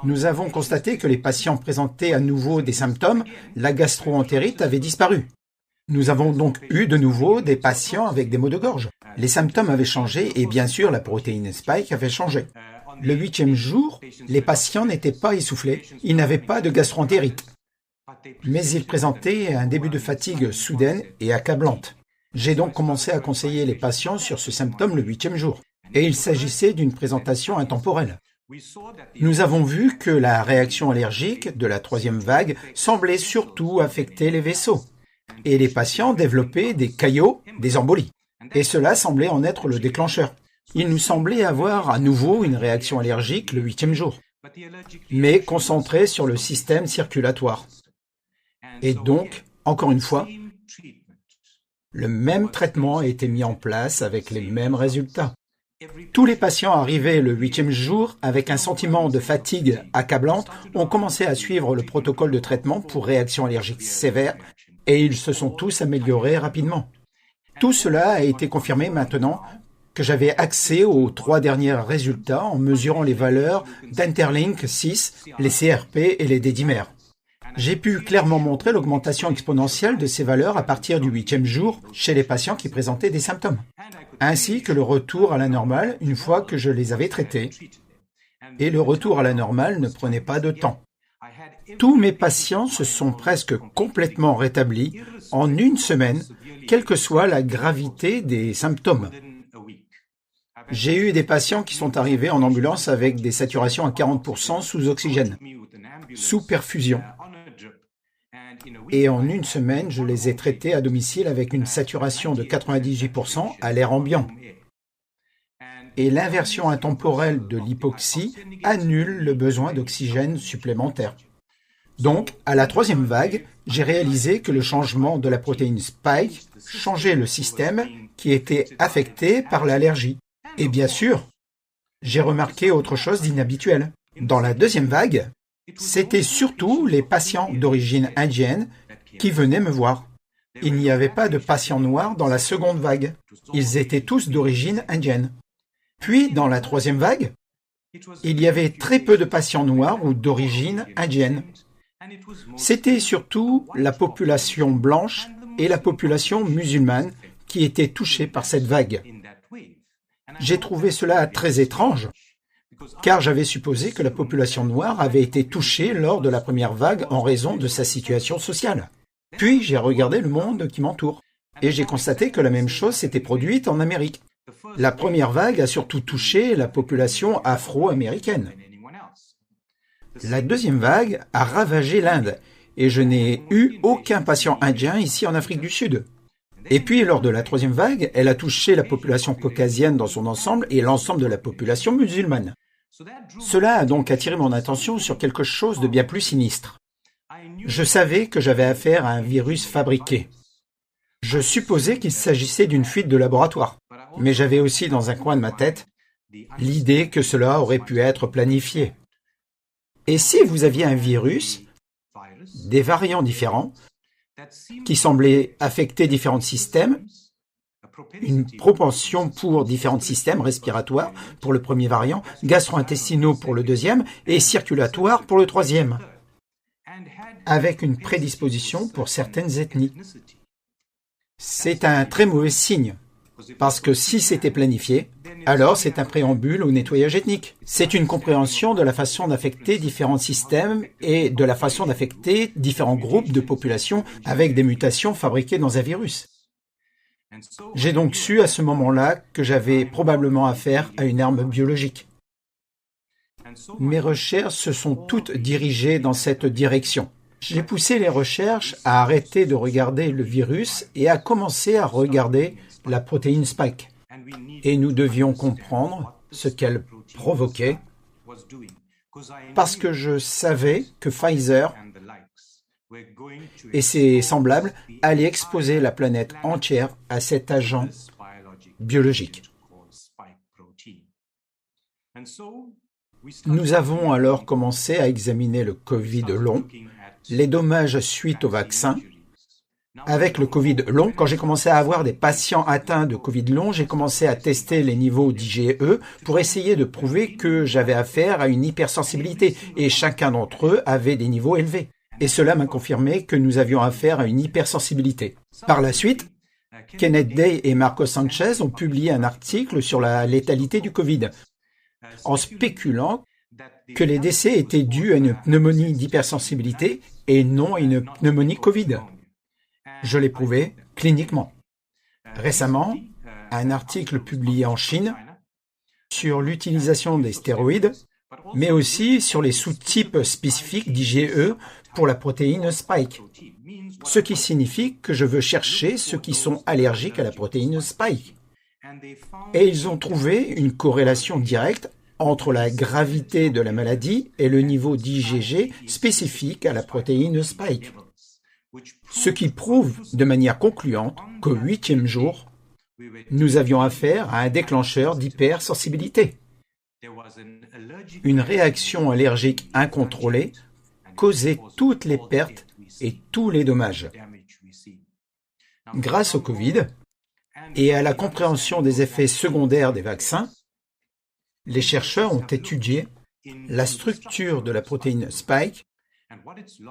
Nous avons constaté que les patients présentaient à nouveau des symptômes, la gastro-entérite avait disparu. Nous avons donc eu de nouveau des patients avec des maux de gorge. Les symptômes avaient changé et bien sûr la protéine spike avait changé. Le 8e jour, les patients n'étaient pas essoufflés, ils n'avaient pas de gastro-entérite. Mais ils présentaient un début de fatigue soudaine et accablante. J'ai donc commencé à conseiller les patients sur ce symptôme le 8e jour. Et il s'agissait d'une présentation intemporelle. Nous avons vu que la réaction allergique de la troisième vague semblait surtout affecter les vaisseaux. Et les patients développaient des caillots, des embolies. Et cela semblait en être le déclencheur. Il nous semblait avoir à nouveau une réaction allergique le 8e jour, mais concentrée sur le système circulatoire. Et donc, encore une fois, le même traitement a été mis en place avec les mêmes résultats. Tous les patients arrivés le 8e jour avec un sentiment de fatigue accablante ont commencé à suivre le protocole de traitement pour réaction allergique sévère et ils se sont tous améliorés rapidement. Tout cela a été confirmé maintenant que j'avais accès aux 3 derniers résultats en mesurant les valeurs d'Interlink 6, les CRP et les dédimères. J'ai pu clairement montrer l'augmentation exponentielle de ces valeurs à partir du 8e jour chez les patients qui présentaient des symptômes, ainsi que le retour à la normale une fois que je les avais traités. Et le retour à la normale ne prenait pas de temps. Tous mes patients se sont presque complètement rétablis en une semaine, quelle que soit la gravité des symptômes. J'ai eu des patients qui sont arrivés en ambulance avec des saturations à 40% sous oxygène, sous perfusion. Et en une semaine, je les ai traités à domicile avec une saturation de 98% à l'air ambiant. Et l'inversion intemporelle de l'hypoxie annule le besoin d'oxygène supplémentaire. Donc, à la troisième vague, j'ai réalisé que le changement de la protéine spike changeait le système qui était affecté par l'allergie. Et bien sûr, j'ai remarqué autre chose d'inhabituel. Dans la deuxième vague, c'était surtout les patients d'origine indienne qui venaient me voir. Il n'y avait pas de patients noirs dans la seconde vague. Ils étaient tous d'origine indienne. Puis, dans la troisième vague, il y avait très peu de patients noirs ou d'origine indienne. C'était surtout la population blanche et la population musulmane qui étaient touchées par cette vague. J'ai trouvé cela très étrange, car j'avais supposé que la population noire avait été touchée lors de la première vague en raison de sa situation sociale. Puis j'ai regardé le monde qui m'entoure, et j'ai constaté que la même chose s'était produite en Amérique. La première vague a surtout touché la population afro-américaine. La deuxième vague a ravagé l'Inde, et je n'ai eu aucun patient indien ici en Afrique du Sud. Et puis, lors de la troisième vague, elle a touché la population caucasienne dans son ensemble et l'ensemble de la population musulmane. Cela a donc attiré mon attention sur quelque chose de bien plus sinistre. Je savais que j'avais affaire à un virus fabriqué. Je supposais qu'il s'agissait d'une fuite de laboratoire, mais j'avais aussi dans un coin de ma tête l'idée que cela aurait pu être planifié. Et si vous aviez un virus, des variants différents, qui semblaient affecter différents systèmes, une propension pour différents systèmes respiratoires pour le premier variant, gastro-intestinaux pour le deuxième et circulatoires pour le troisième, avec une prédisposition pour certaines ethnies. C'est un très mauvais signe, parce que si c'était planifié, alors c'est un préambule au nettoyage ethnique. C'est une compréhension de la façon d'affecter différents systèmes et de la façon d'affecter différents groupes de population avec des mutations fabriquées dans un virus. J'ai donc su à ce moment-là que j'avais probablement affaire à une arme biologique. Mes recherches se sont toutes dirigées dans cette direction. J'ai poussé les recherches à arrêter de regarder le virus et à commencer à regarder la protéine spike. Et nous devions comprendre ce qu'elle provoquait parce que je savais que Pfizer et ses semblables allaient exposer la planète entière à cet agent biologique. Nous avons alors commencé à examiner le Covid long, les dommages suite au vaccin. Avec le Covid long, quand j'ai commencé à avoir des patients atteints de Covid long, j'ai commencé à tester les niveaux d'IgE pour essayer de prouver que j'avais affaire à une hypersensibilité et chacun d'entre eux avait des niveaux élevés. Et cela m'a confirmé que nous avions affaire à une hypersensibilité. Par la suite, Kenneth Day et Marcos Sanchez ont publié un article sur la létalité du Covid, en spéculant que les décès étaient dus à une pneumonie d'hypersensibilité et non à une pneumonie Covid. Je l'ai prouvé cliniquement. Récemment, un article publié en Chine sur l'utilisation des stéroïdes, mais aussi sur les sous-types spécifiques d'IgE pour la protéine Spike, ce qui signifie que je veux chercher ceux qui sont allergiques à la protéine Spike. Et ils ont trouvé une corrélation directe entre la gravité de la maladie et le niveau d'IgG spécifique à la protéine Spike. Ce qui prouve de manière concluante qu'au 8e jour, nous avions affaire à un déclencheur d'hypersensibilité. Une réaction allergique incontrôlée causait toutes les pertes et tous les dommages. Grâce au Covid et à la compréhension des effets secondaires des vaccins, les chercheurs ont étudié la structure de la protéine Spike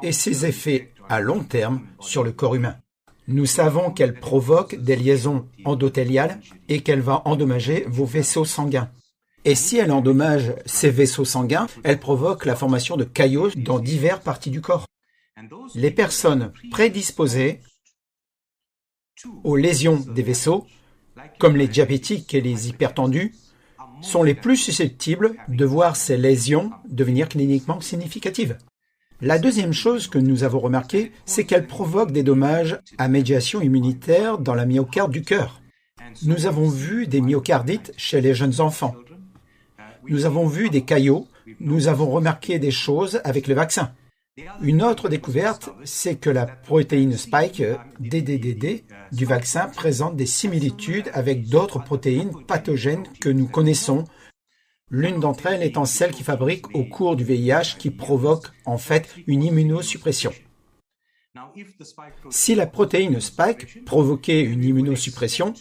et ses effets à long terme sur le corps humain. Nous savons qu'elle provoque des liaisons endothéliales et qu'elle va endommager vos vaisseaux sanguins. Et si elle endommage ces vaisseaux sanguins, elle provoque la formation de caillots dans diverses parties du corps. Les personnes prédisposées aux lésions des vaisseaux, comme les diabétiques et les hypertendus, sont les plus susceptibles de voir ces lésions devenir cliniquement significatives. La deuxième chose que nous avons remarqué, c'est qu'elle provoque des dommages à médiation immunitaire dans la myocarde du cœur. Nous avons vu des myocardites chez les jeunes enfants. Nous avons vu des caillots, nous avons remarqué des choses avec le vaccin. Une autre découverte, c'est que la protéine Spike, DDDD, du vaccin présente des similitudes avec d'autres protéines pathogènes que nous connaissons, l'une d'entre elles étant celle qui fabrique au cours du VIH qui provoque en fait une immunosuppression. Si la protéine Spike provoquait une immunosuppression,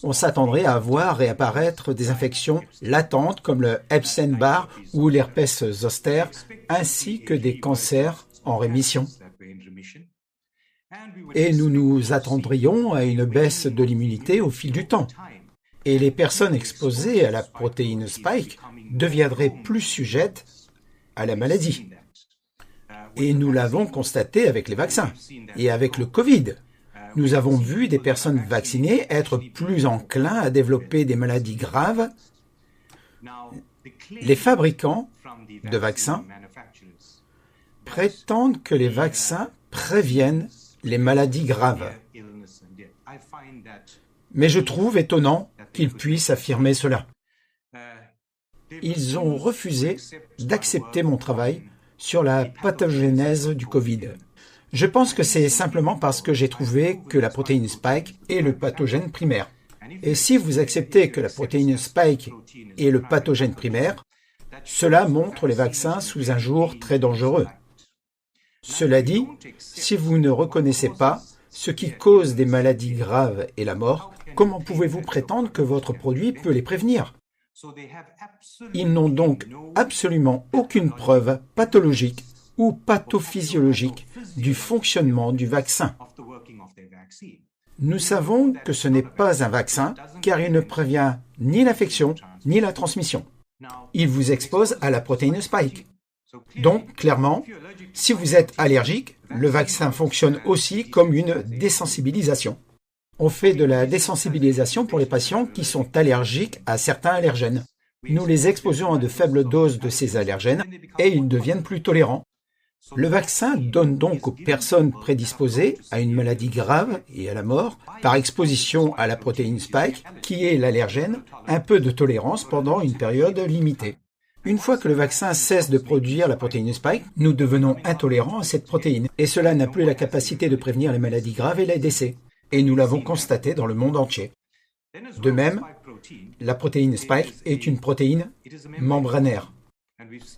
on s'attendrait à voir réapparaître des infections latentes comme le Epstein-Barr ou l'herpès zoster, ainsi que des cancers en rémission. Et nous nous attendrions à une baisse de l'immunité au fil du temps. Et les personnes exposées à la protéine Spike deviendraient plus sujettes à la maladie. Et nous l'avons constaté avec les vaccins et avec le Covid. Nous avons vu des personnes vaccinées être plus enclins à développer des maladies graves. Les fabricants de vaccins prétendent que les vaccins préviennent les maladies graves. Mais je trouve étonnant qu'ils puissent affirmer cela. Ils ont refusé d'accepter mon travail sur la pathogénèse du Covid. Je pense que c'est simplement parce que j'ai trouvé que la protéine Spike est le pathogène primaire. Et si vous acceptez que la protéine Spike est le pathogène primaire, cela montre les vaccins sous un jour très dangereux. Cela dit, si vous ne reconnaissez pas ce qui cause des maladies graves et la mort, comment pouvez-vous prétendre que votre produit peut les prévenir? Ils n'ont donc absolument aucune preuve pathologique ou pathophysiologique du fonctionnement du vaccin. Nous savons que ce n'est pas un vaccin car il ne prévient ni l'infection ni la transmission. Il vous expose à la protéine Spike. Donc, clairement, si vous êtes allergique, le vaccin fonctionne aussi comme une désensibilisation. On fait de la désensibilisation pour les patients qui sont allergiques à certains allergènes. Nous les exposons à de faibles doses de ces allergènes et ils deviennent plus tolérants. Le vaccin donne donc aux personnes prédisposées à une maladie grave et à la mort par exposition à la protéine Spike, qui est l'allergène, un peu de tolérance pendant une période limitée. Une fois que le vaccin cesse de produire la protéine Spike, nous devenons intolérants à cette protéine et cela n'a plus la capacité de prévenir les maladies graves et les décès. Et nous l'avons constaté dans le monde entier. De même, la protéine Spike est une protéine membranaire.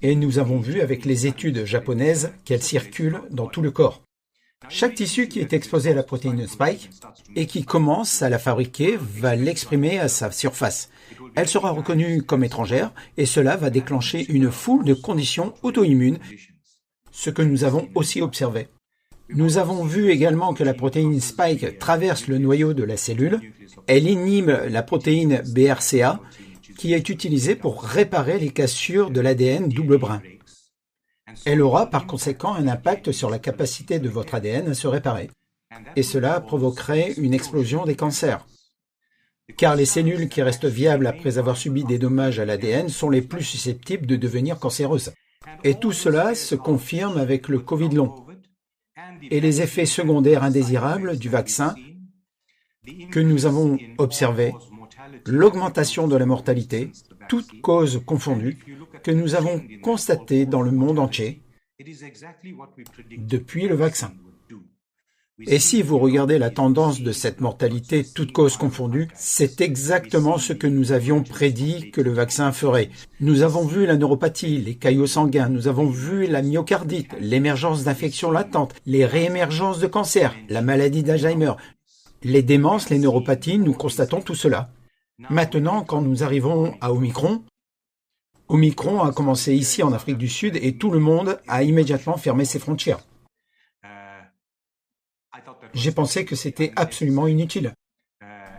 Et nous avons vu avec les études japonaises qu'elle circule dans tout le corps. Chaque tissu qui est exposé à la protéine Spike et qui commence à la fabriquer va l'exprimer à sa surface. Elle sera reconnue comme étrangère et cela va déclencher une foule de conditions auto-immunes, ce que nous avons aussi observé. Nous avons vu également que la protéine Spike traverse le noyau de la cellule. Elle inhibe la protéine BRCA qui est utilisée pour réparer les cassures de l'ADN double brin. Elle aura par conséquent un impact sur la capacité de votre ADN à se réparer. Et cela provoquerait une explosion des cancers. Car les cellules qui restent viables après avoir subi des dommages à l'ADN sont les plus susceptibles de devenir cancéreuses. Et tout cela se confirme avec le Covid long et les effets secondaires indésirables du vaccin que nous avons observés, l'augmentation de la mortalité, toutes causes confondues, que nous avons constatées dans le monde entier depuis le vaccin. Et si vous regardez la tendance de cette mortalité, toutes causes confondues, c'est exactement ce que nous avions prédit que le vaccin ferait. Nous avons vu la neuropathie, les caillots sanguins, nous avons vu la myocardite, l'émergence d'infections latentes, les réémergences de cancer, la maladie d'Alzheimer, les démences, les neuropathies, nous constatons tout cela. Maintenant, quand nous arrivons à Omicron a commencé ici en Afrique du Sud et tout le monde a immédiatement fermé ses frontières. J'ai pensé que c'était absolument inutile.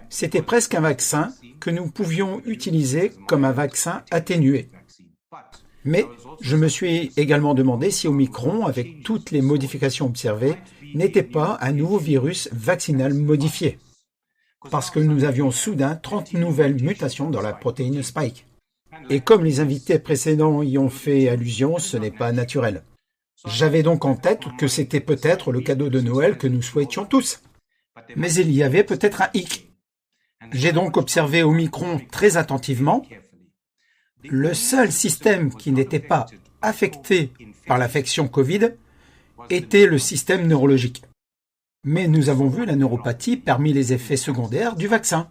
C'était presque un vaccin que nous pouvions utiliser comme un vaccin atténué. Mais je me suis également demandé si Omicron, avec toutes les modifications observées, n'était pas un nouveau virus vaccinal modifié. Parce que nous avions soudain 30 nouvelles mutations dans la protéine Spike. Et comme les invités précédents y ont fait allusion, ce n'est pas naturel. J'avais donc en tête que c'était peut-être le cadeau de Noël que nous souhaitions tous. Mais il y avait peut-être un hic. J'ai donc observé Omicron très attentivement. Le seul système qui n'était pas affecté par l'infection Covid était le système neurologique. Mais nous avons vu la neuropathie parmi les effets secondaires du vaccin.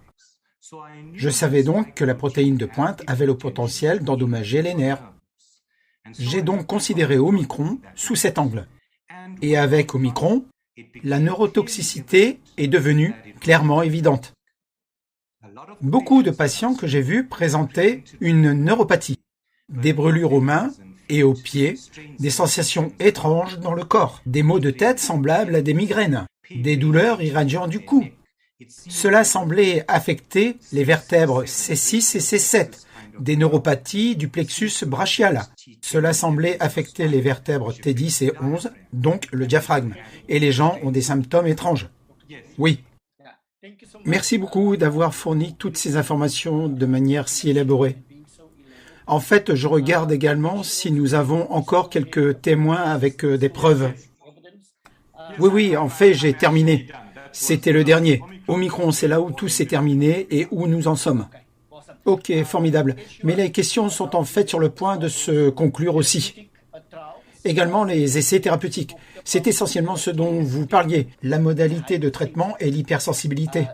Je savais donc que la protéine de pointe avait le potentiel d'endommager les nerfs. J'ai donc considéré Omicron sous cet angle. Et avec Omicron, la neurotoxicité est devenue clairement évidente. Beaucoup de patients que j'ai vus présentaient une neuropathie, des brûlures aux mains et aux pieds, des sensations étranges dans le corps, des maux de tête semblables à des migraines, des douleurs irradiant du cou. Cela semblait affecter les vertèbres C6 et C7, des neuropathies du plexus brachial. Cela semblait affecter les vertèbres T10 et 11, donc le diaphragme, et les gens ont des symptômes étranges. Oui. Merci beaucoup d'avoir fourni toutes ces informations de manière si élaborée. En fait, je regarde également si nous avons encore quelques témoins avec des preuves. Oui, en fait, j'ai terminé. C'était le dernier. Omicron, c'est là où tout s'est terminé et où nous en sommes. Ok, formidable. Mais les questions sont en fait sur le point de se conclure aussi. Également les essais thérapeutiques. C'est essentiellement ce dont vous parliez, la modalité de traitement et l'hypersensibilité.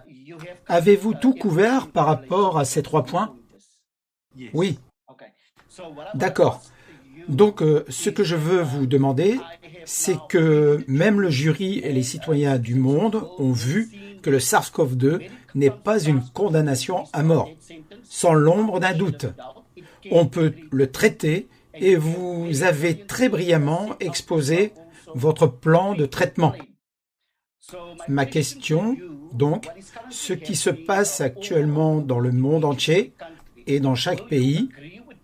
Avez-vous tout couvert par rapport à ces 3 points? Oui. D'accord. Donc, ce que je veux vous demander, c'est que même le jury et les citoyens du monde ont vu que le SARS-CoV-2 n'est pas une condamnation à mort, sans l'ombre d'un doute. On peut le traiter et vous avez très brillamment exposé votre plan de traitement. Ma question, donc, ce qui se passe actuellement dans le monde entier et dans chaque pays,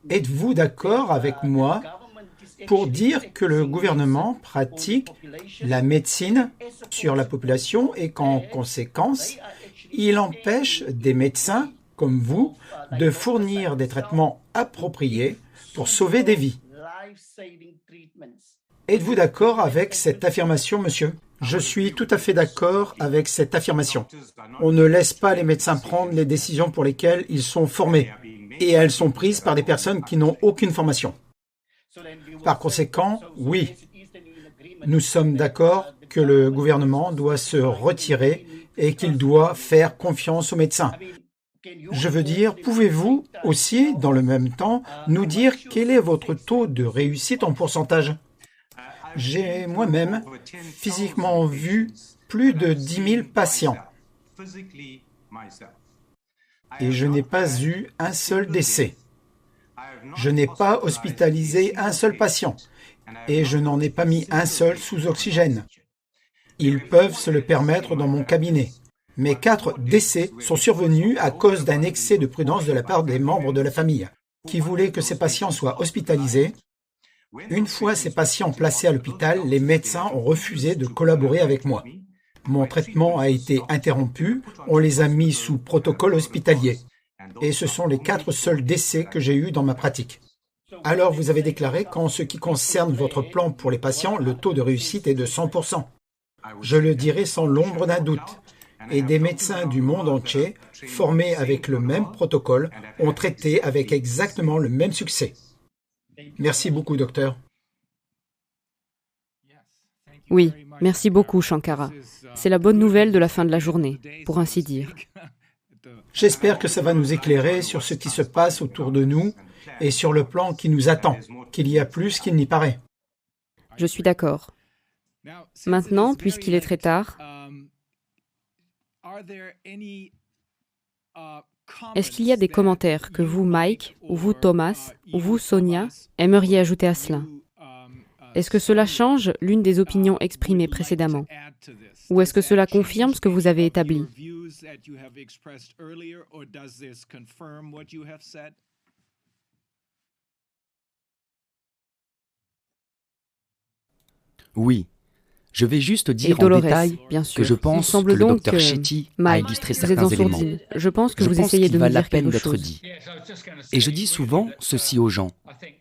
êtes-vous d'accord avec moi pour dire que le gouvernement pratique la médecine sur la population et qu'en conséquence, il empêche des médecins comme vous de fournir des traitements appropriés pour sauver des vies? Êtes-vous d'accord avec cette affirmation, monsieur? Je suis tout à fait d'accord avec cette affirmation. On ne laisse pas les médecins prendre les décisions pour lesquelles ils sont formés, et elles sont prises par des personnes qui n'ont aucune formation. Par conséquent, oui, nous sommes d'accord que le gouvernement doit se retirer et qu'il doit faire confiance aux médecins. Je veux dire, pouvez-vous aussi, dans le même temps, nous dire quel est votre taux de réussite en pourcentage? J'ai moi-même physiquement vu plus de 10 000 patients et je n'ai pas eu un seul décès. Je n'ai pas hospitalisé un seul patient et je n'en ai pas mis un seul sous oxygène. Ils peuvent se le permettre dans mon cabinet. Mes 4 décès sont survenus à cause d'un excès de prudence de la part des membres de la famille qui voulaient que ces patients soient hospitalisés. Une fois ces patients placés à l'hôpital, les médecins ont refusé de collaborer avec moi. Mon traitement a été interrompu, on les a mis sous protocole hospitalier. Et ce sont les 4 seuls décès que j'ai eus dans ma pratique. Alors vous avez déclaré qu'en ce qui concerne votre plan pour les patients, le taux de réussite est de 100%. Je le dirai sans l'ombre d'un doute. Et des médecins du monde entier, formés avec le même protocole, ont traité avec exactement le même succès. Merci beaucoup, docteur. Oui, merci beaucoup, Shankara. C'est la bonne nouvelle de la fin de la journée, pour ainsi dire. J'espère que ça va nous éclairer sur ce qui se passe autour de nous et sur le plan qui nous attend, qu'il y a plus qu'il n'y paraît. Je suis d'accord. Maintenant, puisqu'il est très tard, est-ce qu'il y a des commentaires que vous, Mike, ou vous, Thomas, ou vous, Sonia, aimeriez ajouter à cela? Est-ce que cela change l'une des opinions exprimées précédemment? Ou est-ce que cela confirme ce que vous avez établi? Oui. Je vais juste dire Dolores, en détail bien sûr. que je pense que le docteur Shetty a Mike, illustré vous êtes certains en éléments. sourdine. Je pense que vous pense essayez qu'il de valent nous la dire peine quelque d'être chose. dit. Et je dis souvent ceci aux gens.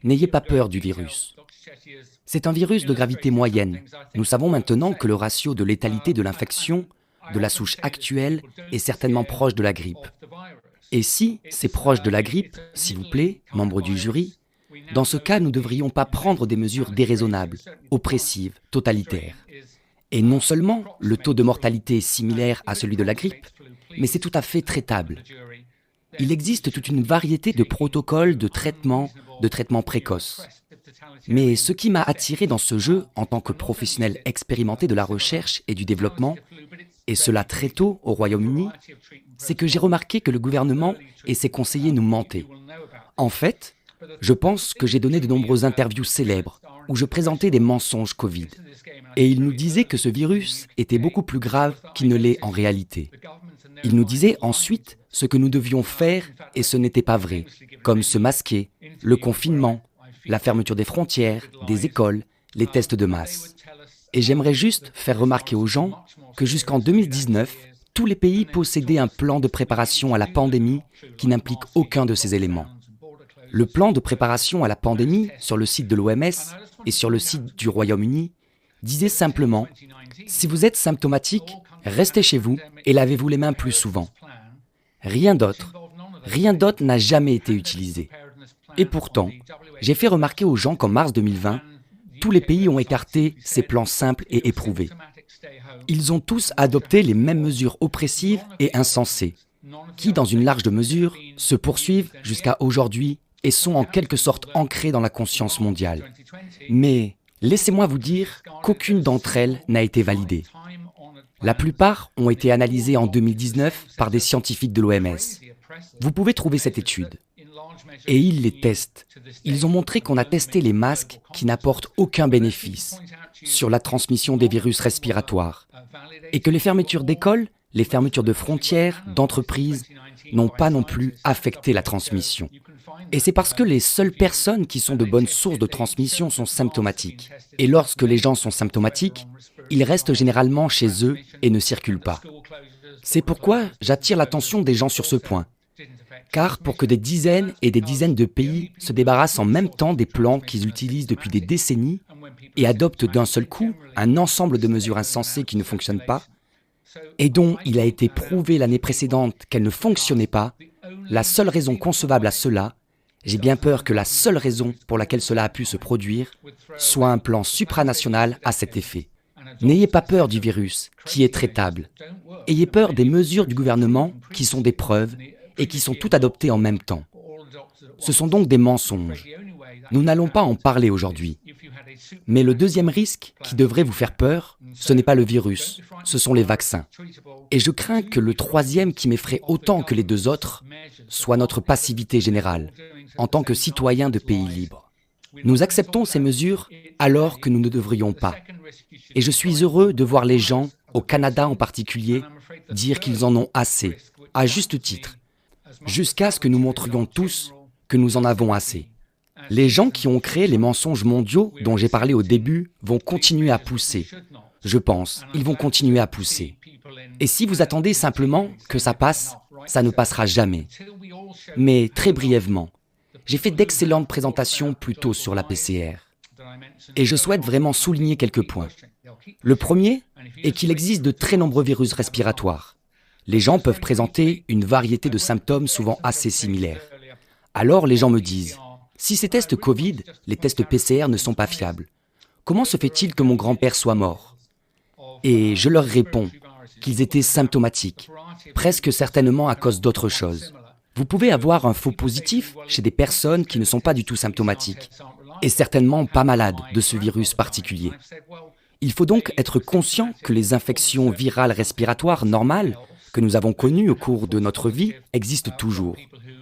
N'ayez pas peur du virus. C'est un virus de gravité moyenne. Nous savons maintenant que le ratio de létalité de l'infection de la souche actuelle est certainement proche de la grippe. Et si c'est proche de la grippe, s'il vous plaît, membres du jury, dans ce cas, nous ne devrions pas prendre des mesures déraisonnables, oppressives, totalitaires. Et non seulement le taux de mortalité est similaire à celui de la grippe, mais c'est tout à fait traitable. Il existe toute une variété de protocoles de traitement précoces. Mais ce qui m'a attiré dans ce jeu en tant que professionnel expérimenté de la recherche et du développement, et cela très tôt au Royaume-Uni, c'est que j'ai remarqué que le gouvernement et ses conseillers nous mentaient. En fait, je pense que j'ai donné de nombreuses interviews célèbres où je présentais des mensonges Covid. Et ils nous disaient que ce virus était beaucoup plus grave qu'il ne l'est en réalité. Ils nous disaient ensuite ce que nous devions faire et ce n'était pas vrai, comme se masquer, le confinement, la fermeture des frontières, des écoles, les tests de masse. Et j'aimerais juste faire remarquer aux gens que jusqu'en 2019, tous les pays possédaient un plan de préparation à la pandémie qui n'implique aucun de ces éléments. Le plan de préparation à la pandémie sur le site de l'OMS et sur le site du Royaume-Uni disait simplement « Si vous êtes symptomatique, restez chez vous et lavez-vous les mains plus souvent ». Rien d'autre n'a jamais été utilisé. Et pourtant, j'ai fait remarquer aux gens qu'en mars 2020, tous les pays ont écarté ces plans simples et éprouvés. Ils ont tous adopté les mêmes mesures oppressives et insensées, qui, dans une large mesure, se poursuivent jusqu'à aujourd'hui et sont en quelque sorte ancrées dans la conscience mondiale. Mais laissez-moi vous dire qu'aucune d'entre elles n'a été validée. La plupart ont été analysées en 2019 par des scientifiques de l'OMS. Vous pouvez trouver cette étude. Et ils les testent. Ils ont montré qu'on a testé les masques qui n'apportent aucun bénéfice sur la transmission des virus respiratoires et que les fermetures d'écoles, les fermetures de frontières, d'entreprises n'ont pas non plus affecté la transmission. Et c'est parce que les seules personnes qui sont de bonnes sources de transmission sont symptomatiques. Et lorsque les gens sont symptomatiques, ils restent généralement chez eux et ne circulent pas. C'est pourquoi j'attire l'attention des gens sur ce point. Car pour que des dizaines et des dizaines de pays se débarrassent en même temps des plans qu'ils utilisent depuis des décennies, et adoptent d'un seul coup un ensemble de mesures insensées qui ne fonctionnent pas, et dont il a été prouvé l'année précédente qu'elles ne fonctionnaient pas, la seule raison concevable à cela, j'ai bien peur que la seule raison pour laquelle cela a pu se produire, soit un plan supranational à cet effet. N'ayez pas peur du virus, qui est traitable. Ayez peur des mesures du gouvernement, qui sont des preuves, et qui sont toutes adoptées en même temps. Ce sont donc des mensonges. Nous n'allons pas en parler aujourd'hui. Mais le deuxième risque qui devrait vous faire peur, ce n'est pas le virus, ce sont les vaccins. Et je crains que le troisième qui m'effraie autant que les deux autres soit notre passivité générale, en tant que citoyens de pays libres. Nous acceptons ces mesures alors que nous ne devrions pas. Et je suis heureux de voir les gens, au Canada en particulier, dire qu'ils en ont assez, à juste titre, jusqu'à ce que nous montrions tous que nous en avons assez. Les gens qui ont créé les mensonges mondiaux dont j'ai parlé au début vont continuer à pousser. Je pense, ils vont continuer à pousser. Et si vous attendez simplement que ça passe, ça ne passera jamais. Mais très brièvement, j'ai fait d'excellentes présentations plus tôt sur la PCR. Et je souhaite vraiment souligner quelques points. Le premier est qu'il existe de très nombreux virus respiratoires. Les gens peuvent présenter une variété de symptômes souvent assez similaires. Alors les gens me disent, si ces tests Covid, les tests PCR ne sont pas fiables, comment se fait-il que mon grand-père soit mort? Et je leur réponds qu'ils étaient symptomatiques, presque certainement à cause d'autre chose. Vous pouvez avoir un faux positif chez des personnes qui ne sont pas du tout symptomatiques, et certainement pas malades de ce virus particulier. Il faut donc être conscient que les infections virales respiratoires normales que nous avons connues au cours de notre vie existent toujours.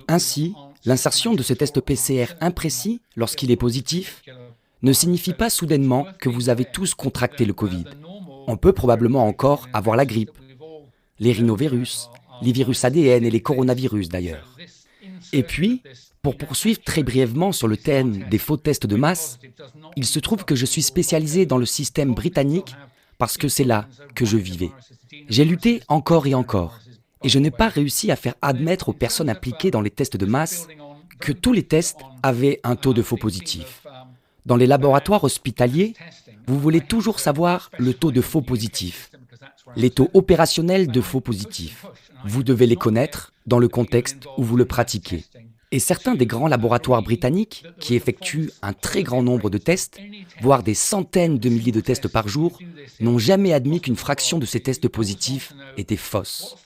Ainsi, l'insertion de ce test PCR imprécis, lorsqu'il est positif, ne signifie pas soudainement que vous avez tous contracté le Covid. On peut probablement encore avoir la grippe, les rhinovirus, les virus ADN et les coronavirus d'ailleurs. Et puis, pour poursuivre très brièvement sur le thème des faux tests de masse, il se trouve que je suis spécialisé dans le système britannique parce que c'est là que je vivais. J'ai lutté encore et encore, et je n'ai pas réussi à faire admettre aux personnes impliquées dans les tests de masse que tous les tests avaient un taux de faux positifs. Dans les laboratoires hospitaliers, vous voulez toujours savoir le taux de faux positifs, les taux opérationnels de faux positifs. Vous devez les connaître dans le contexte où vous le pratiquez. Et certains des grands laboratoires britanniques, qui effectuent un très grand nombre de tests, voire des centaines de milliers de tests par jour, n'ont jamais admis qu'une fraction de ces tests positifs était fausse.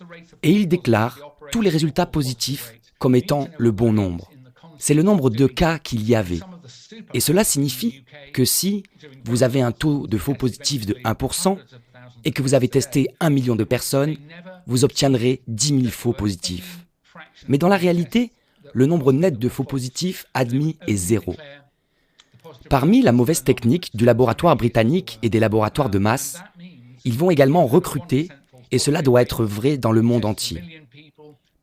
Et ils déclarent tous les résultats positifs comme étant le bon nombre. C'est le nombre de cas qu'il y avait. Et cela signifie que si vous avez un taux de faux positifs de 1% et que vous avez testé 1 million de personnes, vous obtiendrez 10 000 faux positifs. Mais dans la réalité, le nombre net de faux positifs admis est 0. Parmi la mauvaise technique du laboratoire britannique et des laboratoires de masse, ils vont également recruter, et cela doit être vrai dans le monde entier.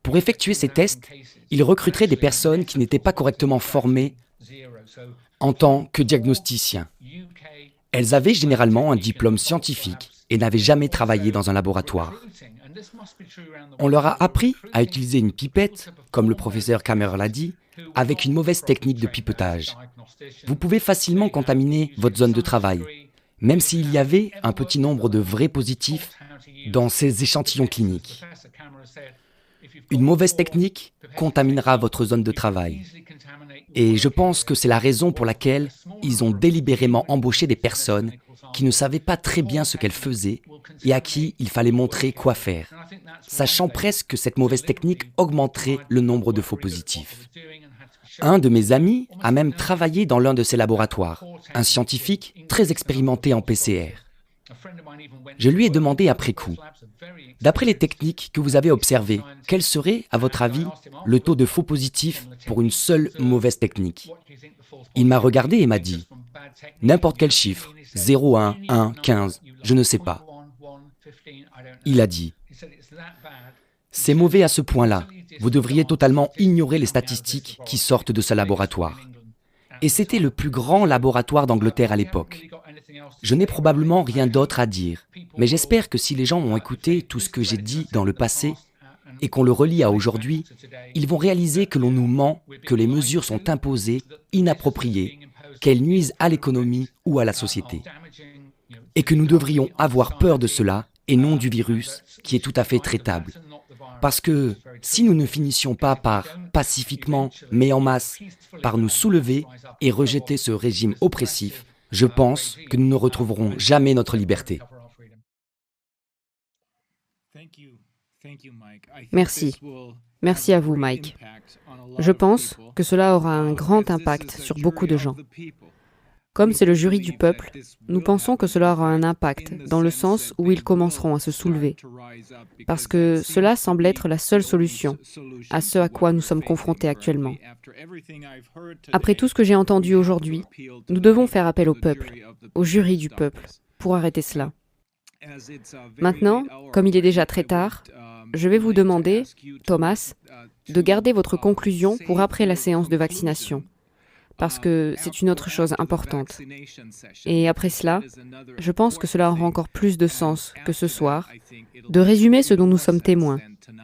Pour effectuer ces tests, ils recruteraient des personnes qui n'étaient pas correctement formées en tant que diagnosticiens. Elles avaient généralement un diplôme scientifique et n'avaient jamais travaillé dans un laboratoire. On leur a appris à utiliser une pipette, comme le professeur Kammerer l'a dit, avec une mauvaise technique de pipetage. Vous pouvez facilement contaminer votre zone de travail, même s'il y avait un petit nombre de vrais positifs dans ces échantillons cliniques. Une mauvaise technique contaminera votre zone de travail. Et je pense que c'est la raison pour laquelle ils ont délibérément embauché des personnes qui ne savaient pas très bien ce qu'elles faisaient et à qui il fallait montrer quoi faire, sachant presque que cette mauvaise technique augmenterait le nombre de faux positifs. Un de mes amis a même travaillé dans l'un de ces laboratoires, un scientifique très expérimenté en PCR. Je lui ai demandé après coup, d'après les techniques que vous avez observées, quel serait, à votre avis, le taux de faux positifs pour une seule mauvaise technique? Il m'a regardé et m'a dit, n'importe quel chiffre, 0, 1, 1, 15, je ne sais pas. Il a dit, c'est mauvais à ce point-là, vous devriez totalement ignorer les statistiques qui sortent de ce laboratoire. Et c'était le plus grand laboratoire d'Angleterre à l'époque. Je n'ai probablement rien d'autre à dire, mais j'espère que si les gens ont écouté tout ce que j'ai dit dans le passé et qu'on le relie à aujourd'hui, ils vont réaliser que l'on nous ment, que les mesures sont imposées, inappropriées, qu'elles nuisent à l'économie ou à la société. Et que nous devrions avoir peur de cela et non du virus, qui est tout à fait traitable. Parce que si nous ne finissions pas par, pacifiquement, mais en masse, par nous soulever et rejeter ce régime oppressif, je pense que nous ne retrouverons jamais notre liberté. Merci. Merci à vous, Mike. Je pense que cela aura un grand impact sur beaucoup de gens. Comme c'est le jury du peuple, nous pensons que cela aura un impact dans le sens où ils commenceront à se soulever. Parce que cela semble être la seule solution à ce à quoi nous sommes confrontés actuellement. Après tout ce que j'ai entendu aujourd'hui, nous devons faire appel au peuple, au jury du peuple, pour arrêter cela. Maintenant, comme il est déjà très tard, je vais vous demander, Thomas, de garder votre conclusion pour après la séance de vaccination, parce que c'est une autre chose importante. Et après cela, je pense que cela aura encore plus de sens que ce soir, de résumer ce dont nous sommes témoins,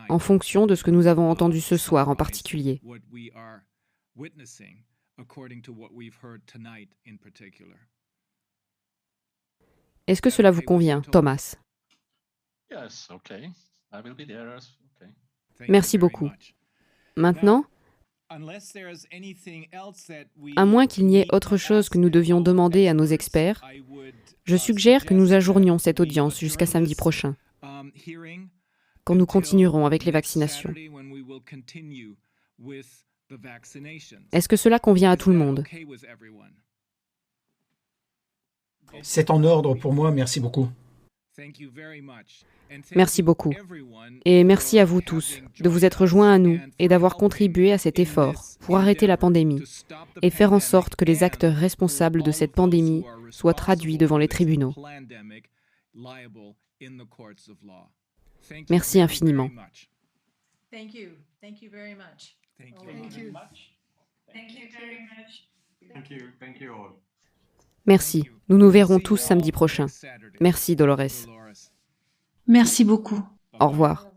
en fonction de ce que nous avons entendu ce soir en particulier. Est-ce que cela vous convient, Thomas? Merci beaucoup. Maintenant, à moins qu'il n'y ait autre chose que nous devions demander à nos experts, je suggère que nous ajournions cette audience jusqu'à samedi prochain, quand nous continuerons avec les vaccinations. Est-ce que cela convient à tout le monde? C'est en ordre pour moi, merci beaucoup. Merci beaucoup. Et merci à vous tous de vous être joints à nous et d'avoir contribué à cet effort pour arrêter la pandémie et faire en sorte que les acteurs responsables de cette pandémie soient traduits devant les tribunaux. Merci infiniment. Merci. Nous nous verrons tous samedi prochain. Merci, Dolores. Merci beaucoup. Au revoir.